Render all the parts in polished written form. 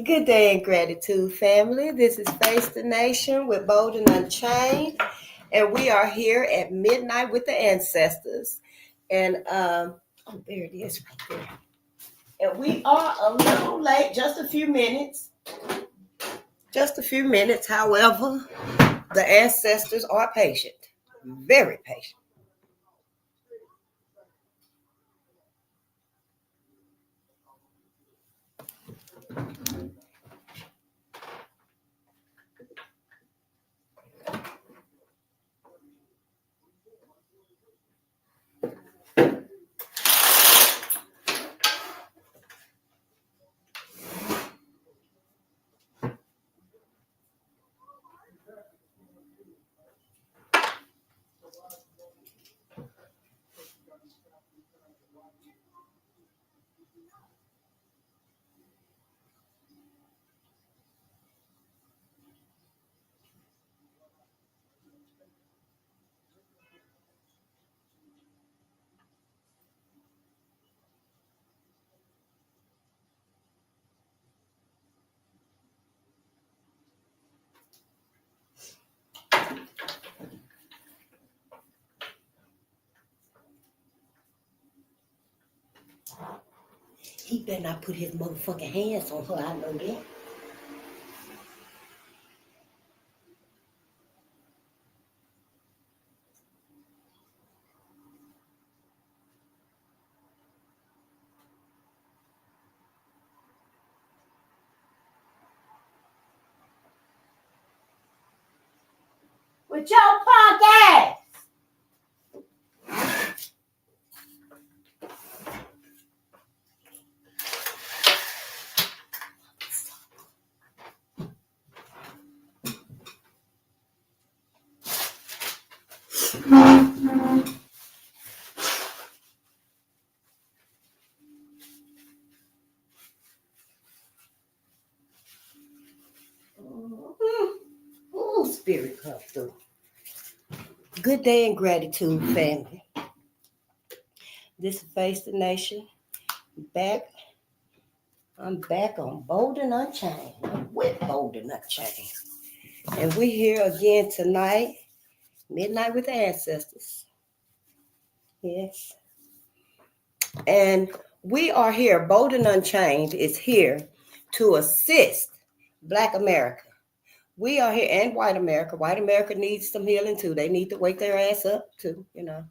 Good day and gratitude, family. This is Face the Nation with Bolden Unchained, and we are here at midnight with the ancestors. And there it is right there. And we are a little late, just a few minutes. Just a few minutes. However, the ancestors are patient, very patient. He better not put his motherfucking hands on her, I know that. With your punk ass! Ooh, spirit come through. Good day and gratitude, family. This is Face the Nation. I'm back on Bolden Unchained. I'm with Bolden Unchained. And we're here again tonight, midnight with the ancestors. Yes. And we are here. Bolden Unchained is here to assist Black America. We are here, and white America. White America needs some healing too. They need to wake their ass up too, you know.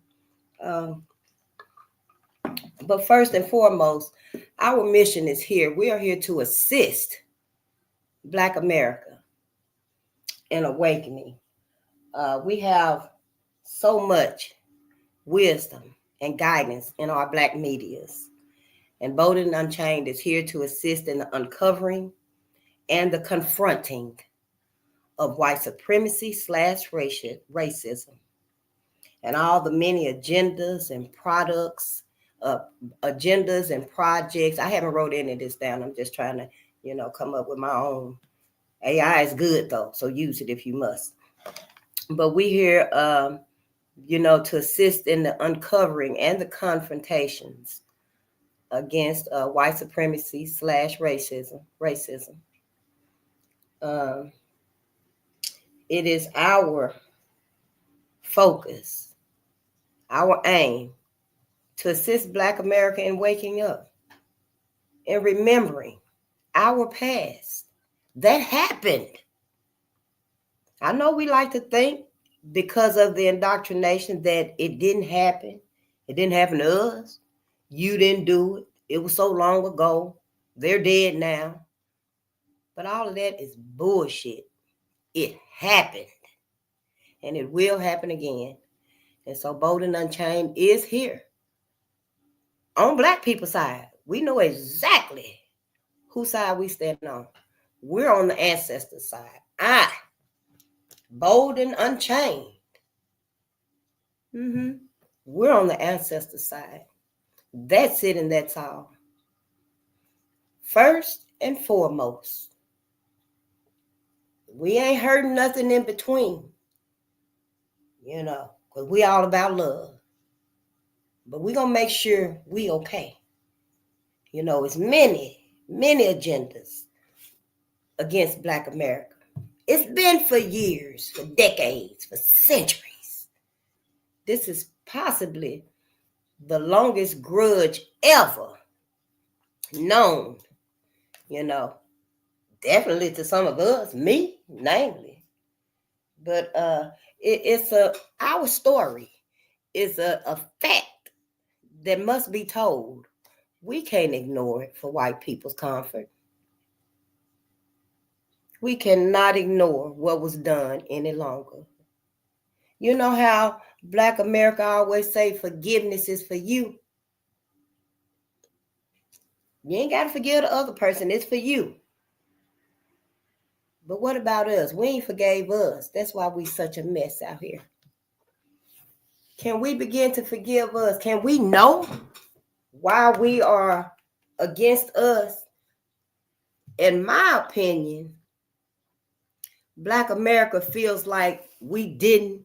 But first and foremost, our mission is here. We are here to assist Black America in awakening. We have so much wisdom and guidance in our Black medias. And Bolden Unchained is here to assist in the uncovering and the confronting of white supremacy / racism and all the many agendas and products, agendas and projects. I haven't wrote any of this down. I'm just trying to, come up with my own. AI is good though, so use it if you must. But we here, to assist in the uncovering and the confrontations against white supremacy / racism. It is our focus, our aim, to assist Black America in waking up and remembering our past. That happened. I know we like to think because of the indoctrination that it didn't happen. It didn't happen to us. You didn't do it. It was so long ago. They're dead now. But all of that is bullshit. It happened. And it will happen again. And so Bolden Unchained is here on Black people's side. We know exactly whose side we stand on. We're on the ancestors' side. Bolden Unchained. We're on the ancestors' side. That's it and that's all. First and foremost, we ain't hurting nothing in between, because we all about love. But we gonna make sure we okay. It's many agendas against Black America. It's been for years, for decades, for centuries. This is possibly the longest grudge ever known, definitely to some of us, me, namely. But our story is a fact that must be told. We can't ignore it for white people's comfort. We cannot ignore what was done any longer. You know how Black America always say forgiveness is for you? You ain't got to forgive the other person. It's for you. But what about us? We ain't forgave us. That's why we such a mess out here. Can we begin to forgive us? Can we know why we are against us? In my opinion, Black America feels like we didn't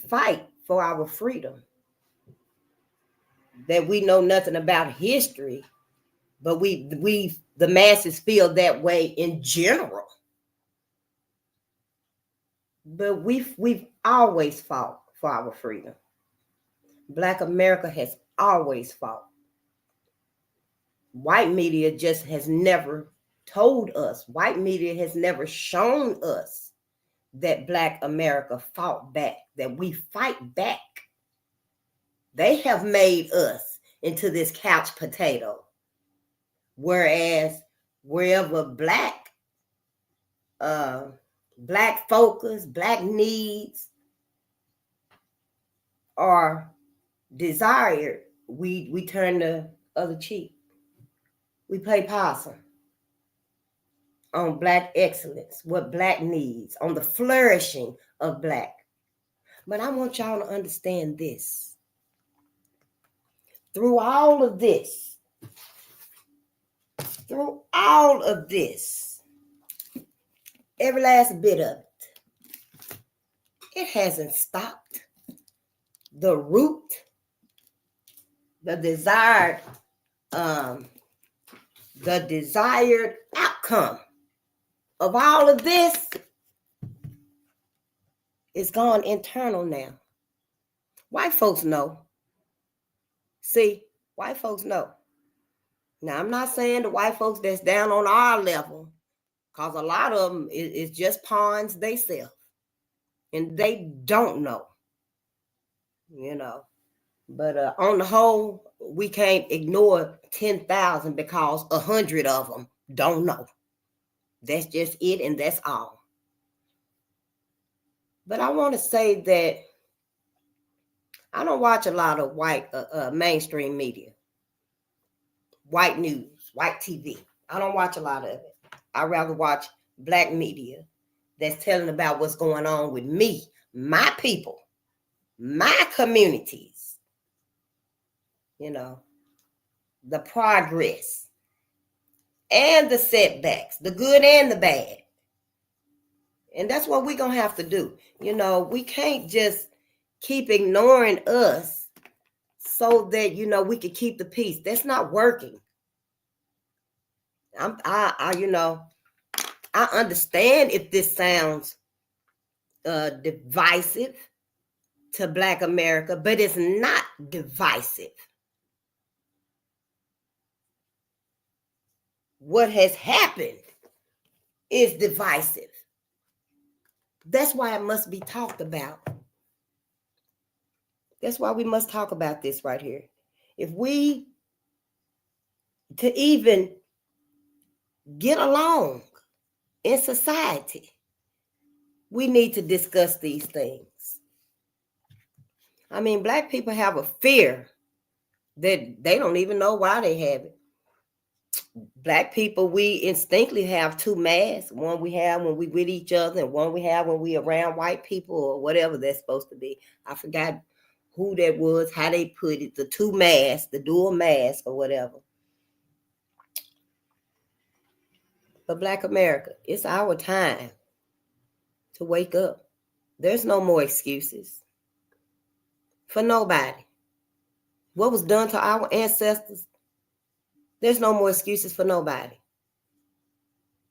fight for our freedom. That we know nothing about history, but the masses feel that way in general. But we've always fought for our freedom. Black America has always fought. White media just has never told us. White media has never shown us that Black America fought back, that we fight back. They have made us into this couch potato. Whereas wherever Black focus, Black needs are desired, we turn the other cheek. We play possum on Black excellence, what Black needs, on the flourishing of Black. But I want y'all to understand this. Through all of this, every last bit of it hasn't stopped the root, the desired outcome of all of this is gone internal now. White folks know. See, white folks know. Now, I'm not saying the white folks that's down on our level, because a lot of them is just pawns they sell. And they don't know, But on the whole, we can't ignore 10,000 because 100 of them don't know. That's just it, and that's all. But I want to say that I don't watch a lot of white mainstream media, white news, white TV. I don't watch a lot of it. I rather watch Black media that's telling about what's going on with me, my people, my communities. The progress and the setbacks, the good and the bad. And that's what we're going to have to do. We can't just keep ignoring us so that, we can keep the peace. That's not working. I understand if this sounds divisive to Black America, but it's not divisive. What has happened is divisive. That's why it must be talked about. That's why we must talk about this right here. If we to even get along in society, we need to discuss these things. I mean, black people have a fear that they don't even know why they have it. Black people, we instinctively have two masks. One we have when we with each other, and one we have when we around white people or whatever that's supposed to be. I forgot who that was, how they put it, the two masks, the dual mask or whatever. But Black America, it's our time to wake up. There's no more excuses for nobody. What was done to our ancestors, there's no more excuses for nobody.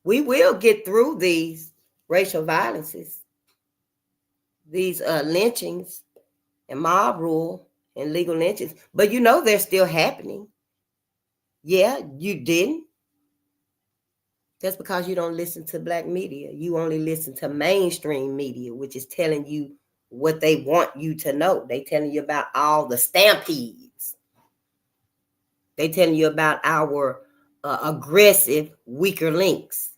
We will get through these racial violences, these lynchings and mob rule and legal lynchings, but you know they're still happening. Yeah, you didn't. That's because you don't listen to black media. You only listen to mainstream media, which is telling you what they want you to know. They telling you about all the stampedes. They telling you about our aggressive, weaker links.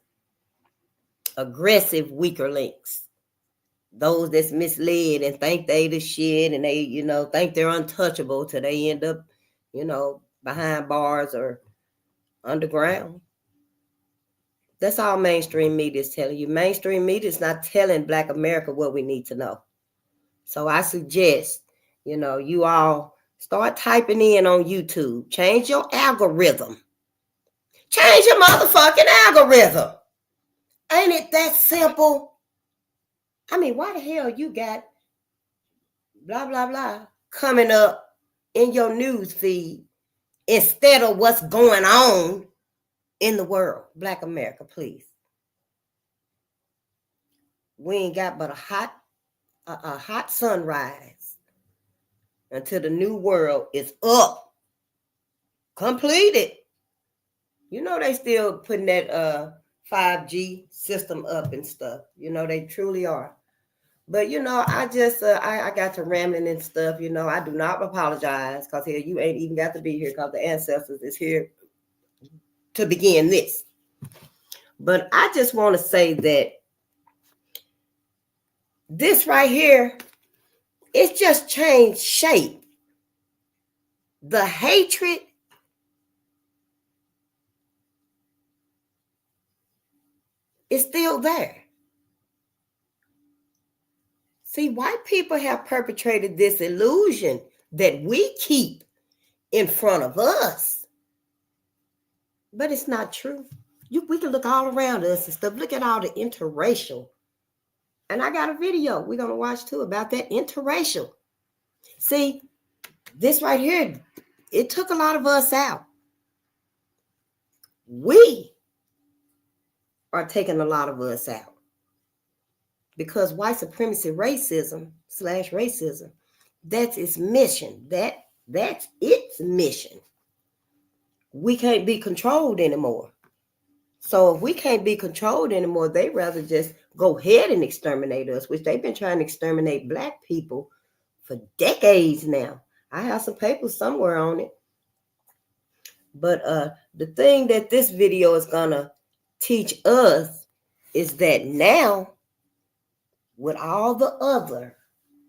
Aggressive, weaker links. Those that's misled and think they the shit and they, think they're untouchable till they end up, behind bars or underground. That's all mainstream media is telling you. Mainstream media is not telling Black America what we need to know. So I suggest, you all start typing in on YouTube. Change your algorithm. Change your motherfucking algorithm. Ain't it that simple? I mean, why the hell you got blah, blah, blah coming up in your news feed instead of what's going on in the world? Black America, please. We ain't got but a hot sunrise until the new world is up, completed. They still putting that 5G system up and stuff. They truly are. But I just I got to rambling and stuff. I do not apologize because here you ain't even got to be here because the ancestors is here to begin this. But I just want to say that this right here, it's just changed shape. The hatred is still there. See, white people have perpetrated this illusion that we keep in front of us. But it's not true. We can look all around us and stuff. Look at all the interracial. And I got a video we're going to watch too about that interracial. See, this right here, it took a lot of us out. We are taking a lot of us out. Because white supremacy racism /racism, that's its mission. That's its mission. We can't be controlled anymore. So if we can't be controlled anymore, they rather just go ahead and exterminate us, which they've been trying to exterminate Black people for decades now. I have some papers somewhere on it. But the thing that this video is going to teach us is that now, with all the other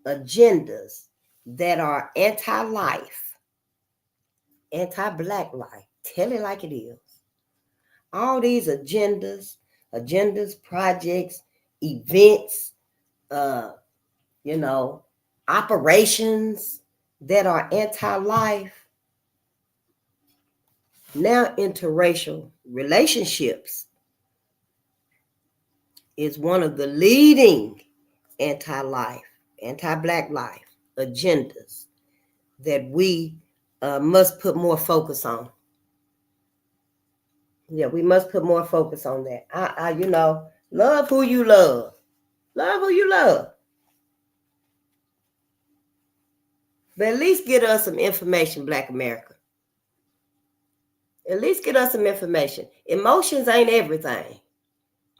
agendas that are anti-life, anti-Black life, tell it like it is. All these agendas, projects, events, operations that are anti-life, now interracial relationships is one of the leading anti-life, anti-Black life agendas that we must put more focus on. Yeah, we must put more focus on that. Love who you love. Love who you love. But at least get us some information, Black America. At least get us some information. Emotions ain't everything.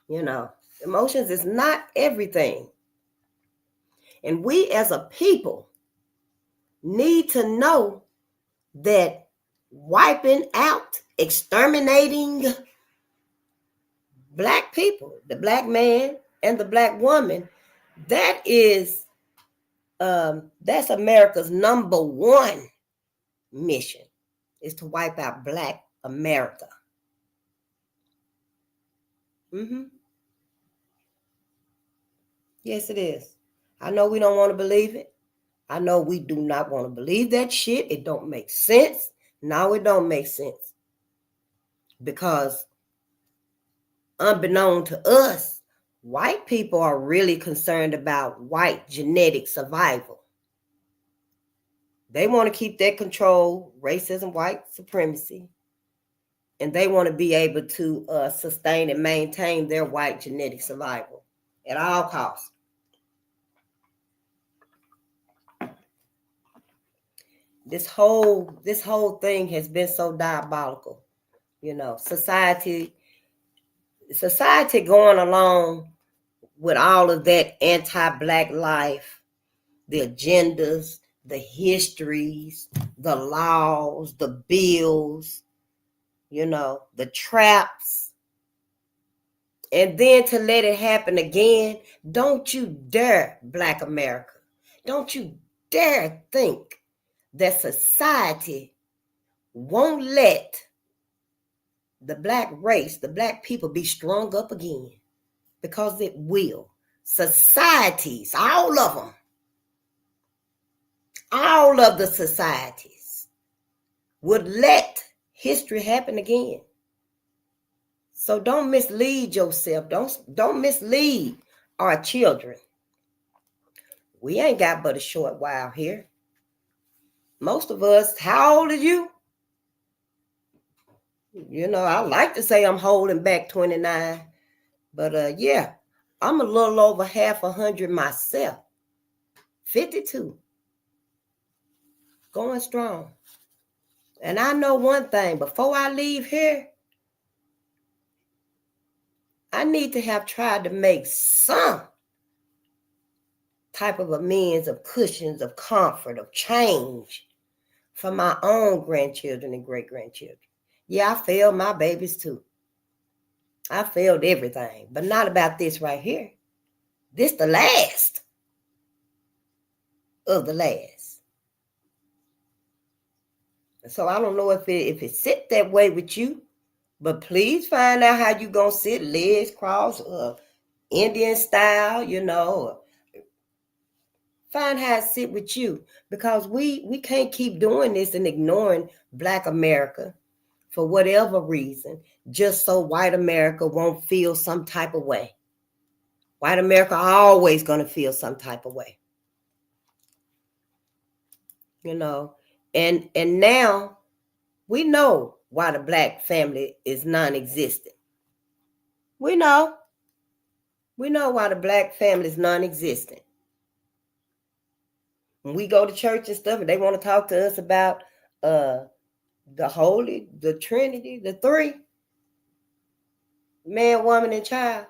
Emotions is not everything. And we as a people need to know that wiping out, exterminating Black people, the Black man and the Black woman, that is That's America's number one mission, is to wipe out Black America. Yes, it is. I know we don't want to believe it. I know we do not want to believe that shit. It don't make sense. No, it don't make sense. Because unbeknown to us, white people are really concerned about white genetic survival. They want to keep that control, racism, white supremacy, and they want to be able to sustain and maintain their white genetic survival at all costs. This whole thing has been so diabolical. You know, society going along with all of that anti-Black life, the agendas, the histories, the laws, the bills, you know, the traps. And then to let it happen again, don't you dare, Black America, don't you dare think that society won't let the Black race, the Black people be strung up again, because it will. Societies, all of them, all of the societies would let history happen again. So don't mislead yourself. Don't mislead our children. We ain't got but a short while here. Most of us, how old are you? You know, I like to say I'm holding back 29, but yeah, I'm a little over half 100 myself. 52. Going strong. And I know one thing, before I leave here, I need to have tried to make some type of amends, of cushions, of comfort, of change for my own grandchildren and great-grandchildren. Yeah, I failed my babies too. I failed everything, but not about this right here. This the last of the last. So I don't know if it sit that way with you, but please find out how you gonna sit, legs crossed, Indian style, you know. Find how it sit with you, because we can't keep doing this and ignoring Black America for whatever reason, just so white America won't feel some type of way. White America always gonna feel some type of way. You know, and now we know why the Black family is non-existent. We know why the Black family is non-existent. When we go to church and stuff, and they want to talk to us about the Holy, the Trinity, the three, man, woman, and child.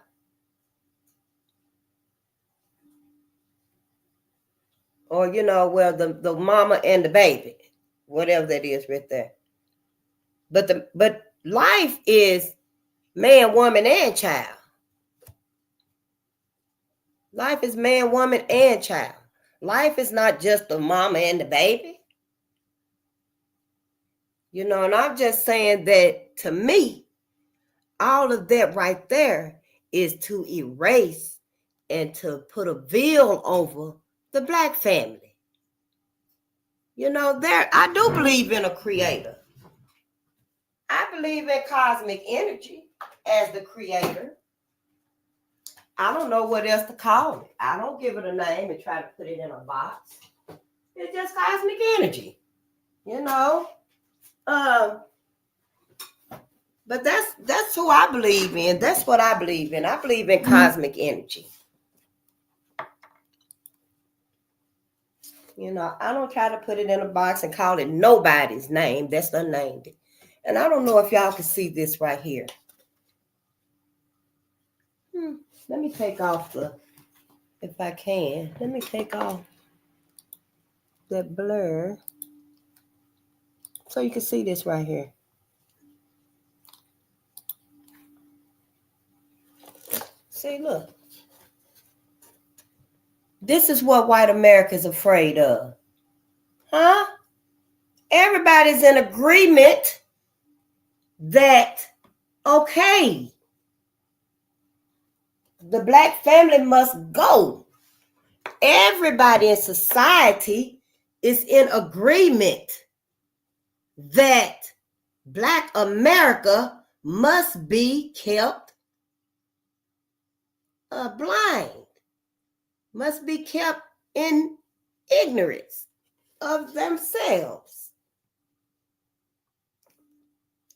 Or, you know, well, the mama and the baby, whatever that is right there. But life is man, woman, and child. Life is man, woman, and child. Life is not just the mama and the baby. You know, and I'm just saying that, to me, all of that right there is to erase and to put a veil over the Black family. You know, I do believe in a creator. I believe in cosmic energy as the creator. I don't know what else to call it. I don't give it a name and try to put it in a box. It's just cosmic energy, you know. But that's who I believe in. That's what I believe in. I believe in cosmic energy. You know, I don't try to put it in a box and call it nobody's name. That's unnamed. And I don't know if y'all can see this right here. Let me take off if I can, let me take off that blur so you can see this right here. See, look. This is what white America is afraid of. Huh? Everybody's in agreement that, okay, the black family must go. Everybody in society is in agreement that black America must be kept blind, must be kept in ignorance of themselves.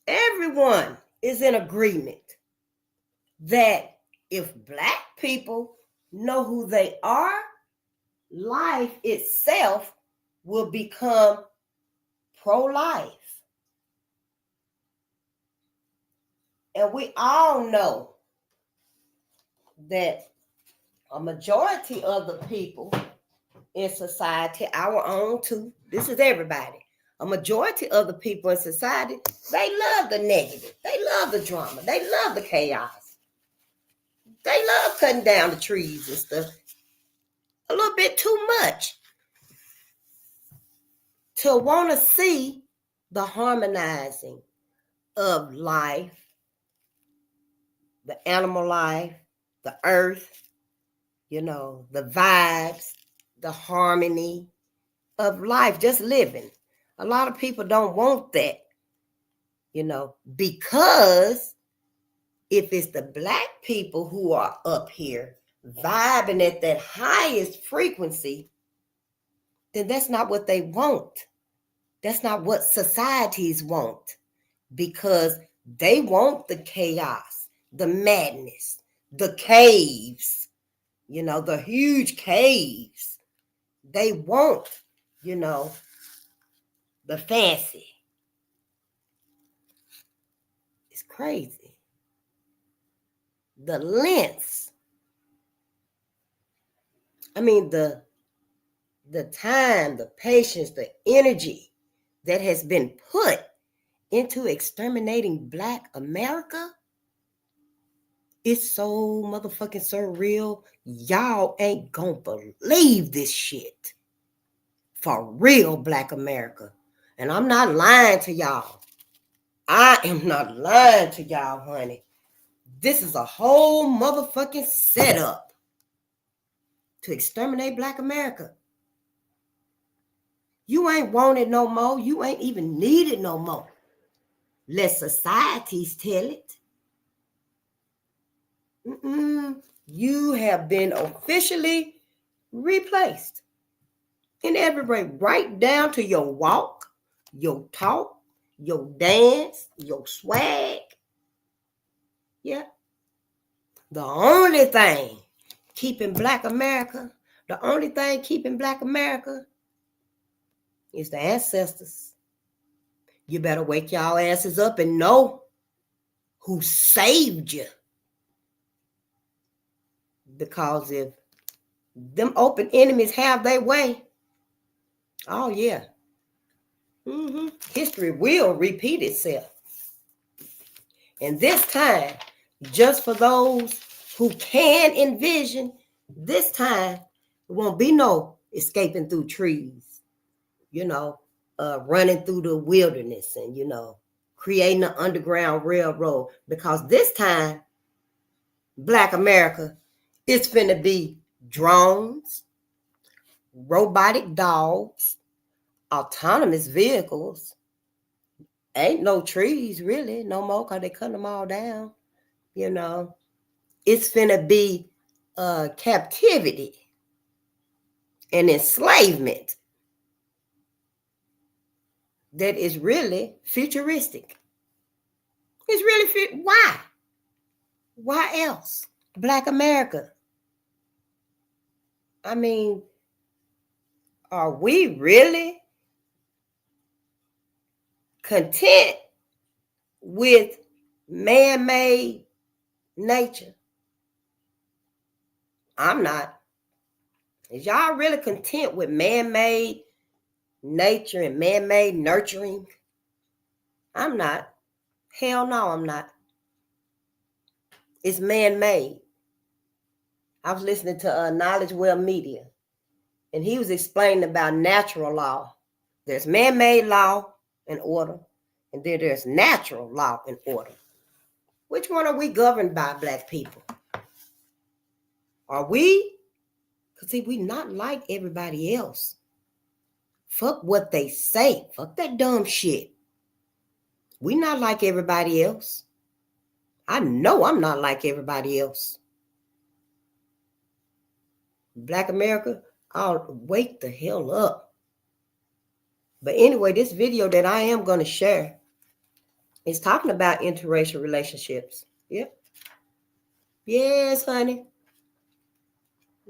Everyone is in agreement that if black people know who they are, life itself will become pro-life. And we all know that a majority of the people in society, our own too, this is everybody, a majority of the people in society, they love the negative. They love the drama. They love the chaos. They love cutting down the trees and stuff. A little bit too much to want to see the harmonizing of life, the animal life, the earth, the vibes, the harmony of life, just living. A lot of people don't want that, because if it's the black people who are up here vibing at that highest frequency, then that's not what they want. That's not what societies want, because they want the chaos, the madness, the caves, the huge caves. They want, the fancy. It's crazy. The lengths. I mean, the time, the patience, the energy that has been put into exterminating black America is so motherfucking surreal. Y'all ain't gonna believe this shit. For real, black America. And I'm not lying to y'all. I am not lying to y'all, honey. This is a whole motherfucking setup to exterminate black America. You ain't wanted no more. You ain't even needed no more. Let societies tell it. You have been officially replaced in every way, right down to your walk, your talk, your dance, your swag. Yeah. The only thing keeping black America is the ancestors. You better wake y'all asses up and know who saved you. Because if them open enemies have their way, oh yeah, history will repeat itself. And this time, just for those who can envision, this time it won't be no escaping through trees, running through the wilderness and, creating an underground railroad. Because this time, black America, it's finna be drones, robotic dogs, autonomous vehicles. Ain't no trees really no more because they cut them all down. It's finna be captivity and enslavement that is really futuristic. It's really why? Why else? Black America. I mean, are we really content with man-made nature? I'm not. Is y'all really content with man-made nature and man-made nurturing? I'm not. Hell no, I'm not. It's man-made. I was listening to Knowledge Well Media, And he was explaining about natural law. There's man-made law and order, and then there's natural law and order. Which one are we governed by, Black people? Are we? Because see, we not like everybody else. Fuck what they say. Fuck that dumb shit. We not like everybody else. I know I'm not like everybody else. Black America, I'll wake the hell up. But anyway, this video that I am going to share is talking about interracial relationships. Yep. Yes, honey.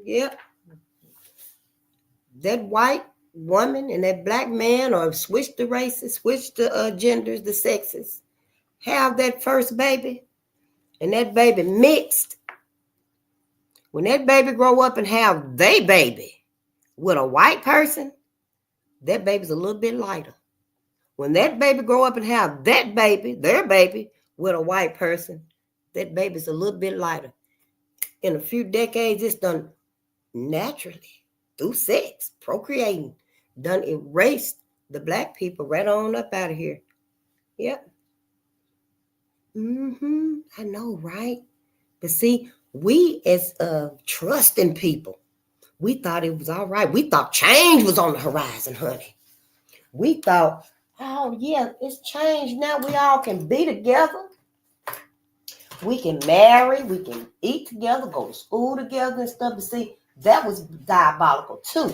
Yep. That white woman and that black man, or switch the races, switch the genders, the sexes, have that first baby, and that baby mixed. When that baby grow up and have their baby with a white person, that baby's a little bit lighter. When that baby grow up and have that baby, their baby, with a white person, that baby's a little bit lighter. In a few decades, it's done naturally through sex, procreating, done erased the black people right on up out of here. Yep. I know, right? But see, we as trusting people, we thought it was all right. We thought change was on the horizon, honey. We thought, oh yeah, it's changed. Now we all can be together. We can marry, we can eat together, go to school together and stuff. But see, that was diabolical too.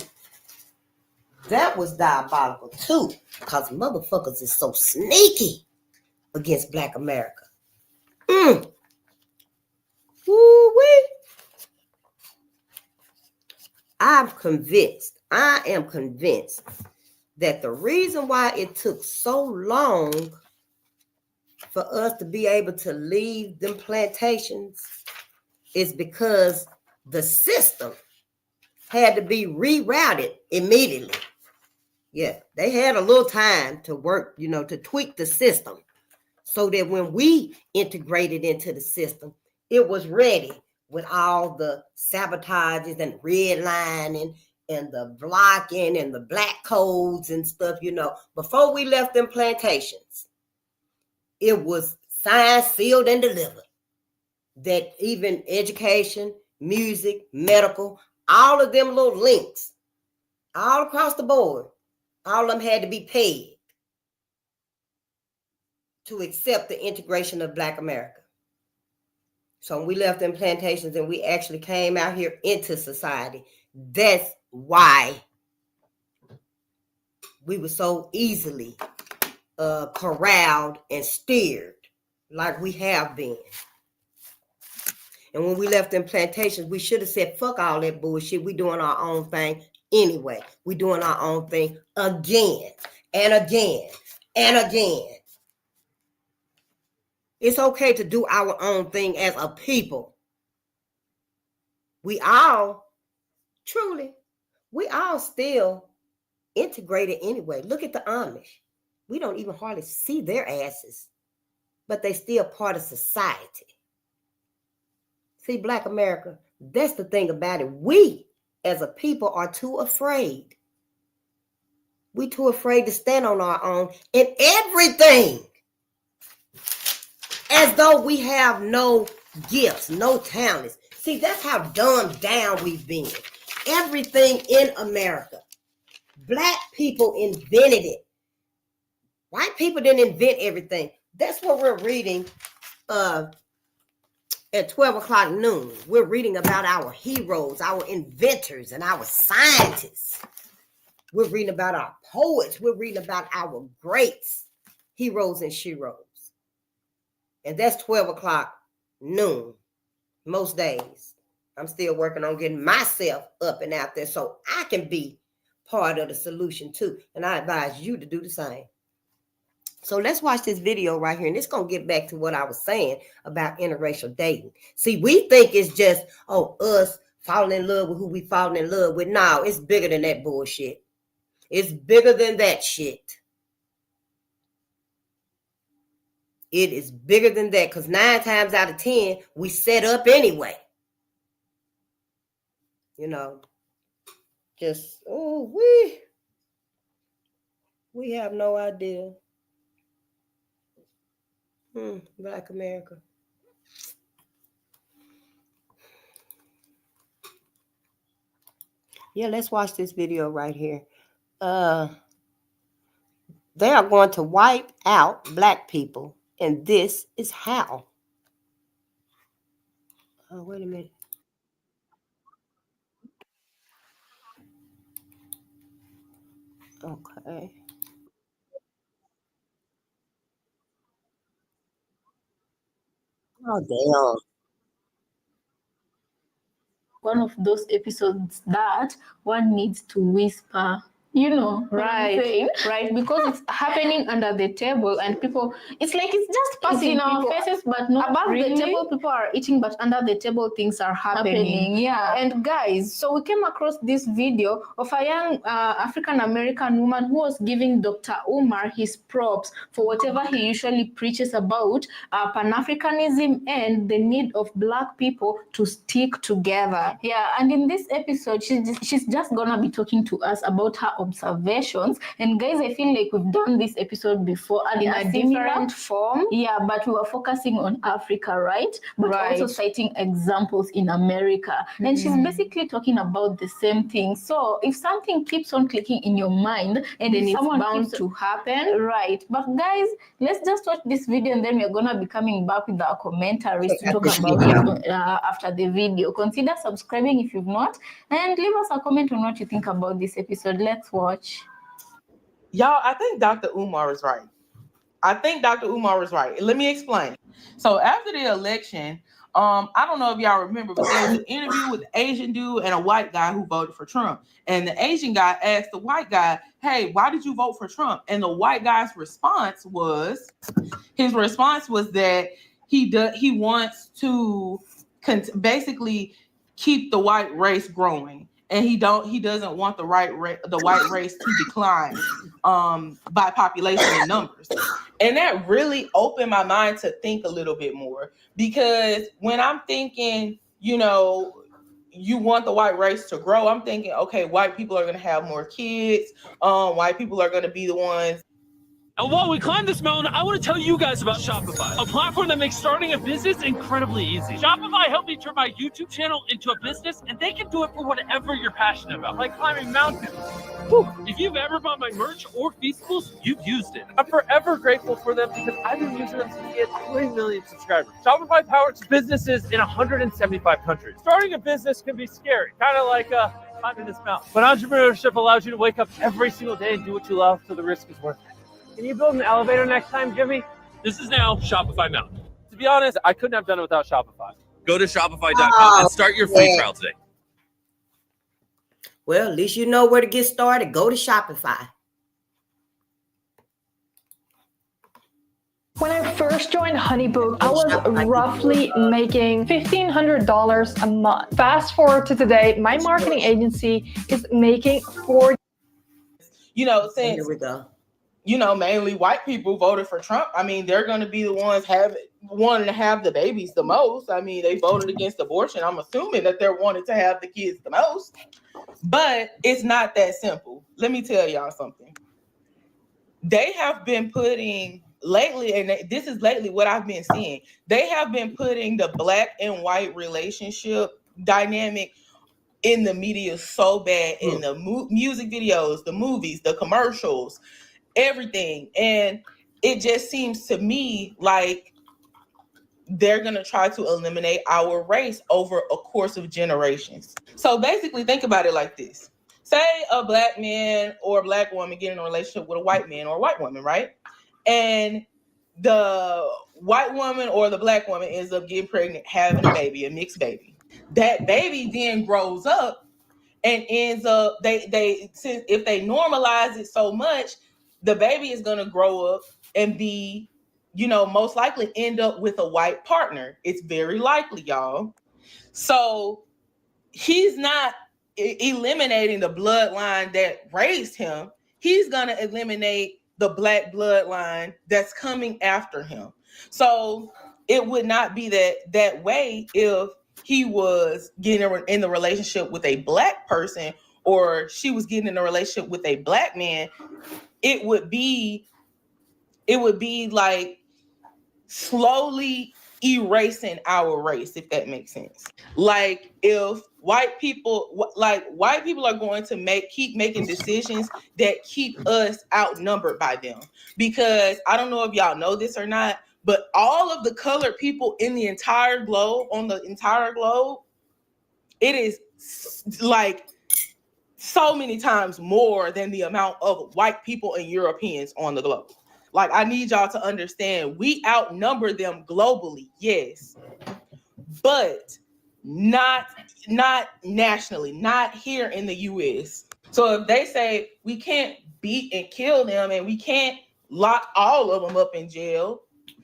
That was diabolical too. Because motherfuckers is so sneaky against Black America. Woo-wee. I am convinced that the reason why it took so long for us to be able to leave them plantations is because the system had to be rerouted immediately. Yeah, they had a little time to work, to tweak the system so that when we integrated into the system, it was ready with all the sabotages and redlining and the blocking and the black codes and stuff, Before we left them plantations, it was signed, sealed, and delivered. That even education, music, medical, all of them little links, all across the board, all of them had to be paid to accept the integration of Black America. So when we left them plantations and we actually came out here into society, that's why we were so easily corralled and steered like we have been. And when we left them plantations, we should have said, fuck all that bullshit. We doing our own thing anyway. We doing our own thing again and again and again. It's okay to do our own thing as a people. We all still integrated anyway. Look at the Amish. We don't even hardly see their asses, but they still part of society. See, Black America, that's the thing about it. We as a people are too afraid. We too afraid to stand on our own in everything. As though we have no gifts, no talents. See, that's how dumbed down we've been. Everything in America. Black people invented it. White people didn't invent everything. That's what we're reading at 12 o'clock noon. We're reading about our heroes, our inventors, and our scientists. We're reading about our poets. We're reading about our greats, heroes and sheroes. And that's 12 o'clock noon most days. I'm still working on getting myself up and out there so I can be part of the solution too. And I advise you to do the same. So let's watch this video right here. And it's going to get back to what I was saying about interracial dating. See, we think it's just, us falling in love with who we falling in love with. No, it's bigger than that bullshit. It's bigger than that shit. It is bigger than that because 9 times out of 10, we set up anyway. Just, oh, we have no idea. Black America. Yeah, let's watch this video right here. They are going to wipe out black people, and this is how. Oh, wait a minute. Okay. Oh, damn. One of those episodes that one needs to whisper, you know, right, right, because it's happening under the table and people, it's like it's just passing in our faces, but not above really. The table people are eating, but under the table things are happening. Yeah. And guys, so we came across this video of a young African American woman who was giving Dr. Umar his props for whatever he usually preaches about Pan-Africanism and the need of black people to stick together. Yeah, and in this episode, she's just gonna be talking to us about her observations. And guys, I feel like we've done this episode before and in a different form. Yeah, but we were focusing on Africa, right? But also citing examples in America. And she's basically talking about the same thing. So if something keeps on clicking in your mind and then it's bound to happen, right? But guys, let's just watch this video and then we're gonna be coming back with our commentaries to talk about it after the video. Consider subscribing if you've not, and leave us a comment on what you think about this episode. Let's watch. Y'all, I think Dr. Umar is right. Let me explain. So after the election, I don't know if y'all remember, but there was an interview with an Asian dude and a white guy who voted for Trump. And the Asian guy asked the white guy, hey, why did you vote for Trump? And the white guy's response was that he wants to basically keep the white race growing. And he doesn't want the white race to decline by population and numbers. And that really opened my mind to think a little bit more, because when I'm thinking, you know, you want the white race to grow, I'm thinking, okay, white people are going to have more kids. White people are going to be the ones. And while we climb this mountain, I want to tell you guys about Shopify, a platform that makes starting a business incredibly easy. Shopify helped me turn my YouTube channel into a business, and they can do it for whatever you're passionate about, like climbing mountains. Whew. If you've ever bought my merch or Feastables, you've used it. I'm forever grateful for them because I've been using them since we had 20 million subscribers. Shopify powers businesses in 175 countries. Starting a business can be scary, kind of like climbing this mountain. But entrepreneurship allows you to wake up every single day and do what you love, so the risk is worth it. Can you build an elevator next time, Jimmy? This is now Shopify Mountain. To be honest, I couldn't have done it without Shopify. Go to Shopify.com and start your free trial today. Well, at least you know where to get started. Go to Shopify. When I first joined HoneyBook, I was roughly making $1,500 a month. Fast forward to today, my marketing agency is making $40. Since here we go. Mainly white people voted for Trump. I mean, they're going to be the ones wanting to have the babies the most. I mean, they voted against abortion. I'm assuming that they're wanting to have the kids the most. But it's not that simple. Let me tell y'all something. They have been putting lately, and this is lately what I've been seeing, they have been putting the black and white relationship dynamic in the media so bad, in the music videos, the movies, the commercials, everything. And it just seems to me like they're going to try to eliminate our race over a course of generations. So basically, think about it like this. Say a black man or a black woman get in a relationship with a white man or a white woman, right? And the white woman or the black woman ends up getting pregnant, having a baby, a mixed baby. That baby then grows up and ends up, since if they normalize it so much, the baby is going to grow up and be, most likely end up with a white partner. It's very likely, y'all. So he's not eliminating the bloodline that raised him. He's going to eliminate the black bloodline that's coming after him. So it would not be that way if he was getting in the relationship with a black person or she was getting in a relationship with a black man, it would be like slowly erasing our race, if that makes sense. Like if white people are going to keep making decisions that keep us outnumbered by them. Because I don't know if y'all know this or not, but all of the colored people in the entire globe, it is like so many times more than the amount of white people and Europeans on the globe. Like, I need y'all to understand, we outnumber them globally, yes, but not nationally, not here in the US. So if they say we can't beat and kill them and we can't lock all of them up in jail,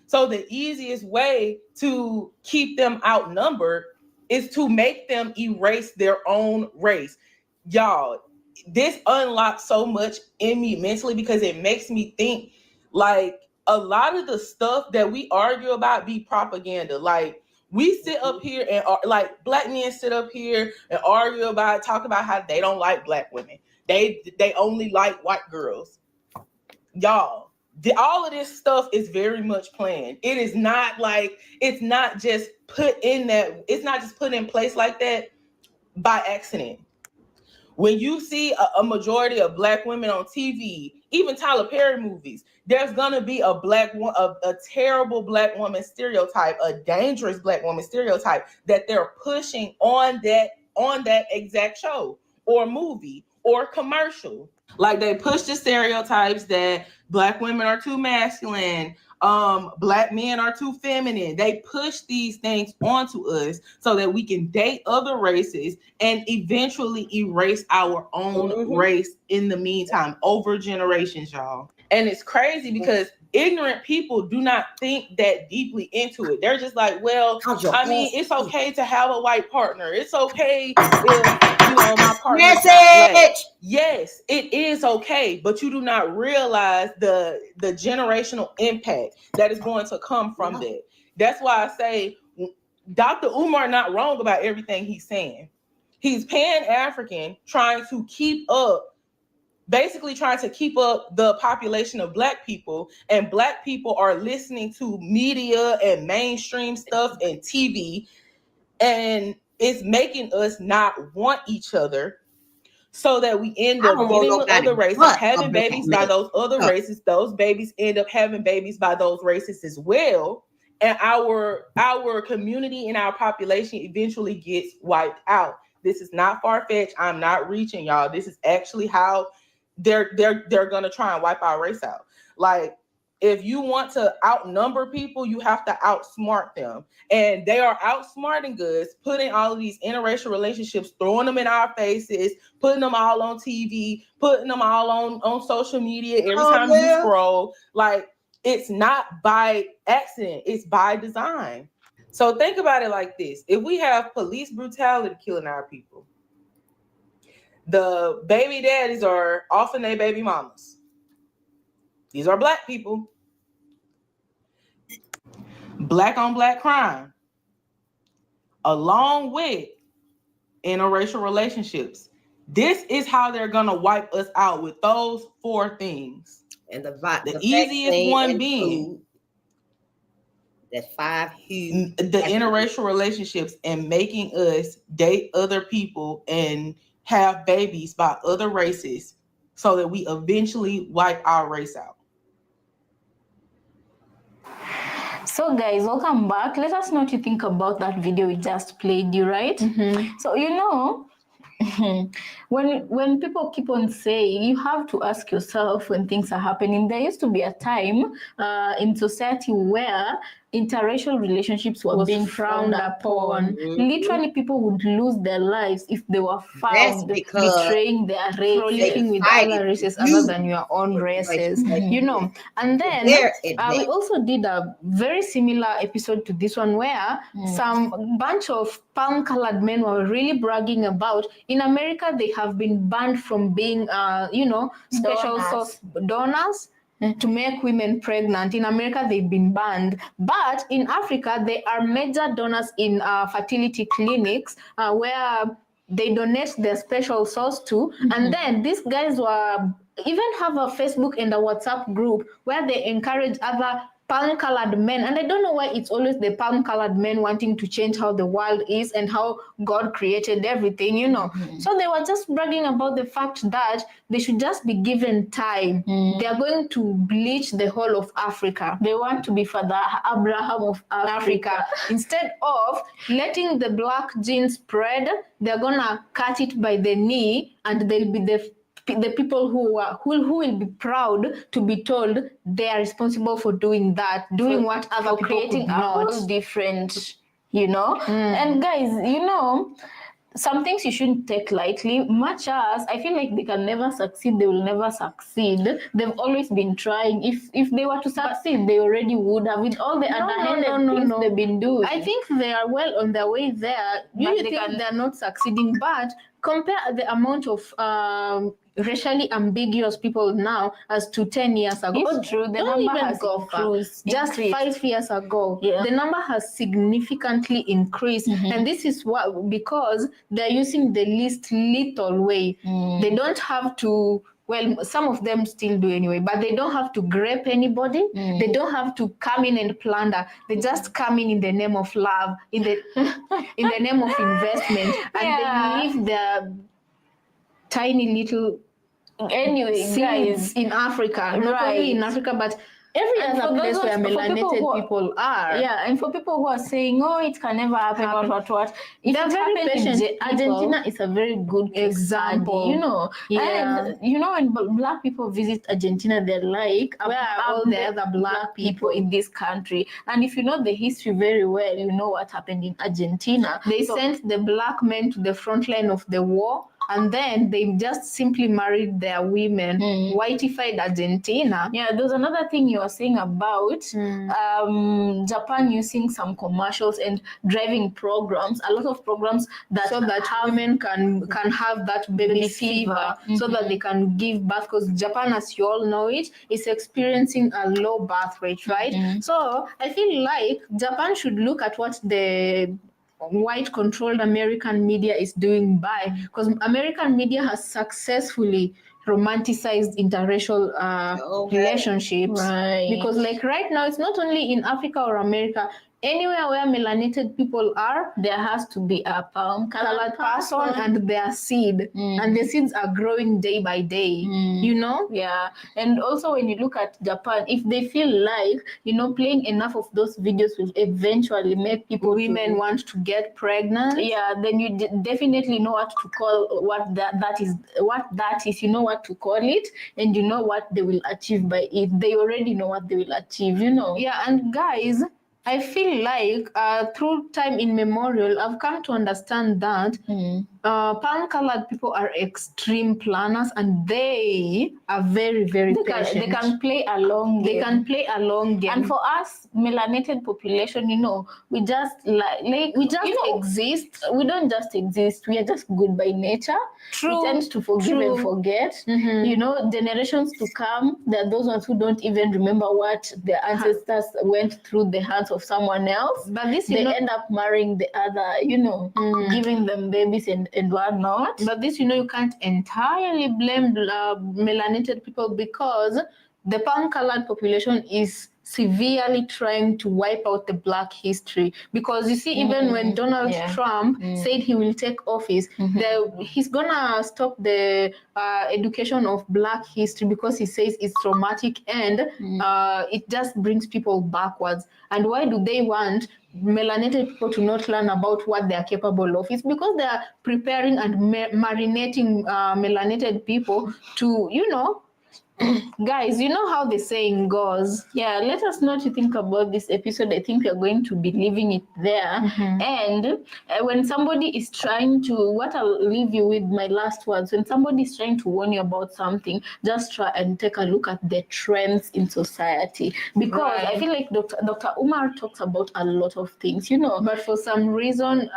so the easiest way to keep them outnumbered is to make them erase their own race. Y'all, this unlocks so much in me mentally, because it makes me think like a lot of the stuff that we argue about be propaganda. Like, we sit up here and like black men sit up here and argue about, talk about how they don't like black women. They only like white girls. Y'all, all of this stuff is very much planned. It is not like, it's not just put in place like that by accident. When you see a majority of black women on TV, even Tyler Perry movies, there's gonna be a terrible black woman stereotype, a dangerous black woman stereotype that they're pushing on that exact show or movie or commercial. Like, they push the stereotypes that black women are too masculine, black men are too feminine. They push these things onto us so that we can date other races and eventually erase our own race in the meantime, over generations, y'all. And it's crazy because ignorant people do not think that deeply into it. They're just like, well, I mean, it's okay to have a white partner. It's okay if, my partner is black. Yes, it is okay, but you do not realize the generational impact that is going to come from that. That's why I say Dr. Umar not wrong about everything he's saying. He's Pan-African, trying to keep up the population of black people, and black people are listening to media and mainstream stuff and TV, and it's making us not want each other, so that we end up getting with other races, having babies by those other races. Those babies end up having babies by those races as well, and our community and our population eventually gets wiped out. This is not far-fetched. I'm not reaching, y'all. This is actually how they're gonna try and wipe our race out. Like, if you want to outnumber people, you have to outsmart them. And they are outsmarting us, putting all of these interracial relationships, throwing them in our faces, putting them all on TV, putting them all on social media every time you scroll. Like, it's not by accident, it's by design. So think about it like this. If we have police brutality killing our people, the baby daddies are often their baby mamas. These are black people. Black on black crime, along with interracial relationships. This is how they're gonna wipe us out, with those 4 things. And the easiest one being that's 5 huge. The interracial relationships and making us date other people and have babies by other races, so that we eventually wipe our race out. So guys, welcome back. Let us know what you think about that video we just played you, right? So when people keep on saying, you have to ask yourself when things are happening. There used to be a time in society where interracial relationships were being frowned upon. Literally, people would lose their lives if they were found betraying their race, frolicking with other races other than your own races. And then we also did a very similar episode to this one, where some bunch of palm-colored men were really bragging about, in America, they have been banned from being, special source donors to make women pregnant. In America, they've been banned. But in Africa, they are major donors in fertility clinics, where they donate their special sauce to. And then these guys were even have a Facebook and a WhatsApp group where they encourage other palm-colored men, and I don't know why it's always the palm-colored men wanting to change how the world is and how God created everything, you know. So they were just bragging about the fact that they should just be given time. They are going to bleach the whole of Africa. They want to be Father Abraham of Africa. Instead of letting the black gene spread, they're gonna cut it by the knee, and they'll be the people who will be proud to be told they are responsible for doing that, doing what other people creating could not. a whole different, you know. And guys, you know, some things you shouldn't take lightly. Much as I feel like they can never succeed, they will never succeed. They've always been trying. If they were to succeed, they already would have, with all the underhanded things they've been doing. I think they are well on their way there. You think they're not succeeding, but compare the amount of racially ambiguous people now as to 10 years ago. It's true. The Don't number even has go far. increased. Just 5 years ago, the number has significantly increased. And this is what, because they're using the least lethal way. They don't have to, well, some of them still do anyway, but they don't have to grape anybody. They don't have to come in and plunder. They just come in the name of love, in the name of investment, and they leave their tiny little seeds guys, in Africa, not only in Africa, but every other place where melanated people are. Yeah, and for people who are saying, oh, it can never happen, what. If they're it very happened patient. Argentina is a very good example. You know, and you know, when black people visit Argentina, they're like, where are all the other black people in this country? And if you know the history very well, you know what happened in Argentina. They sent the black men to the front line of the war, and then they just simply married their women, whiteified Argentina. Yeah, there's another thing you were saying about Japan using some commercials and driving programs, a lot of programs that so that women can have that baby fever, so that they can give birth, because Japan, as you all know it, is experiencing a low birth rate, right? So I feel like Japan should look at what the white controlled American media is doing because American media has successfully romanticized interracial relationships, right? Because like right now, it's not only in Africa or America. Anywhere where melanated people are, there has to be a palm-colored person and their seed, and the seeds are growing day by day. You know? Yeah, and also when you look at Japan, if they feel like, you know, playing enough of those videos will eventually make women want to get pregnant. Yeah, then you definitely know what to call what that is. You know what to call it, and you know what they will achieve by it. They already know what they will achieve. You know? Yeah, and guys, I feel like through time immemorial, I've come to understand that palm-colored people are extreme planners, and they are very, very patient. They can play a long game. They can play a long game. And for us, melanated population, you know, we just we just exist. We don't just exist. We are just good by nature. True. We tend to forgive and forget. You know, generations to come, there are those ones who don't even remember what their ancestors went through the hands of someone else. But this, they end up marrying the other, you know, giving them babies and whatnot. But this, you know, you can't entirely blame melanated people, because the palm-colored population is severely trying to wipe out the black history. Because you see, even when Donald Trump said he will take office, he's gonna stop the education of black history, because he says it's traumatic and it just brings people backwards. And why do they want melanated people to not learn about what they are capable of? It's because they are preparing and marinating melanated people to, you know, guys, you know how the saying goes. Yeah, let us know what you think about this episode. I think we're going to be leaving it there. And when somebody is trying to, what I'll leave you with, my last words, when somebody is trying to warn you about something, just try and take a look at the trends in society. Because I feel like Dr. Umar talks about a lot of things, you know. But for some reason,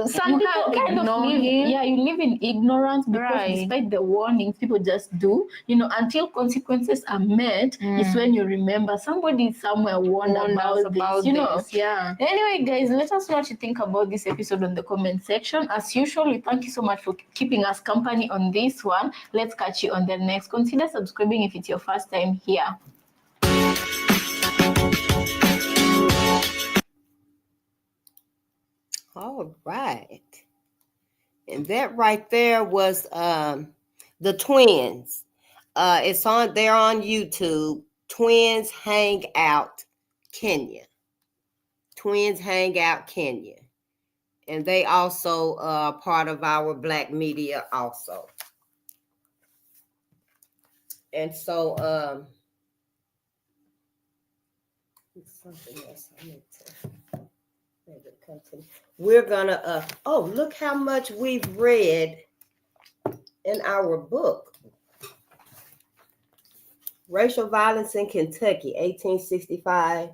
some You people can't kind of ignore live, him. yeah, you live in ignorance because Right. despite the warnings, people just do, until consequences are met. It's when you remember somebody somewhere warned about this, Yeah. Anyway, guys, let us know what you think about this episode on the comment section. As usual, we thank you so much for keeping us company on this one. Let's catch you on the next. Consider subscribing if it's your first time here. All right. And that right there was the twins. It's on there on YouTube. Twins Hang Out Kenya. Twins Hang Out Kenya. And they also part of our Black media also. And so something else I need to maybe continue. We're gonna look how much we've read in our book. Racial Violence in Kentucky, 1865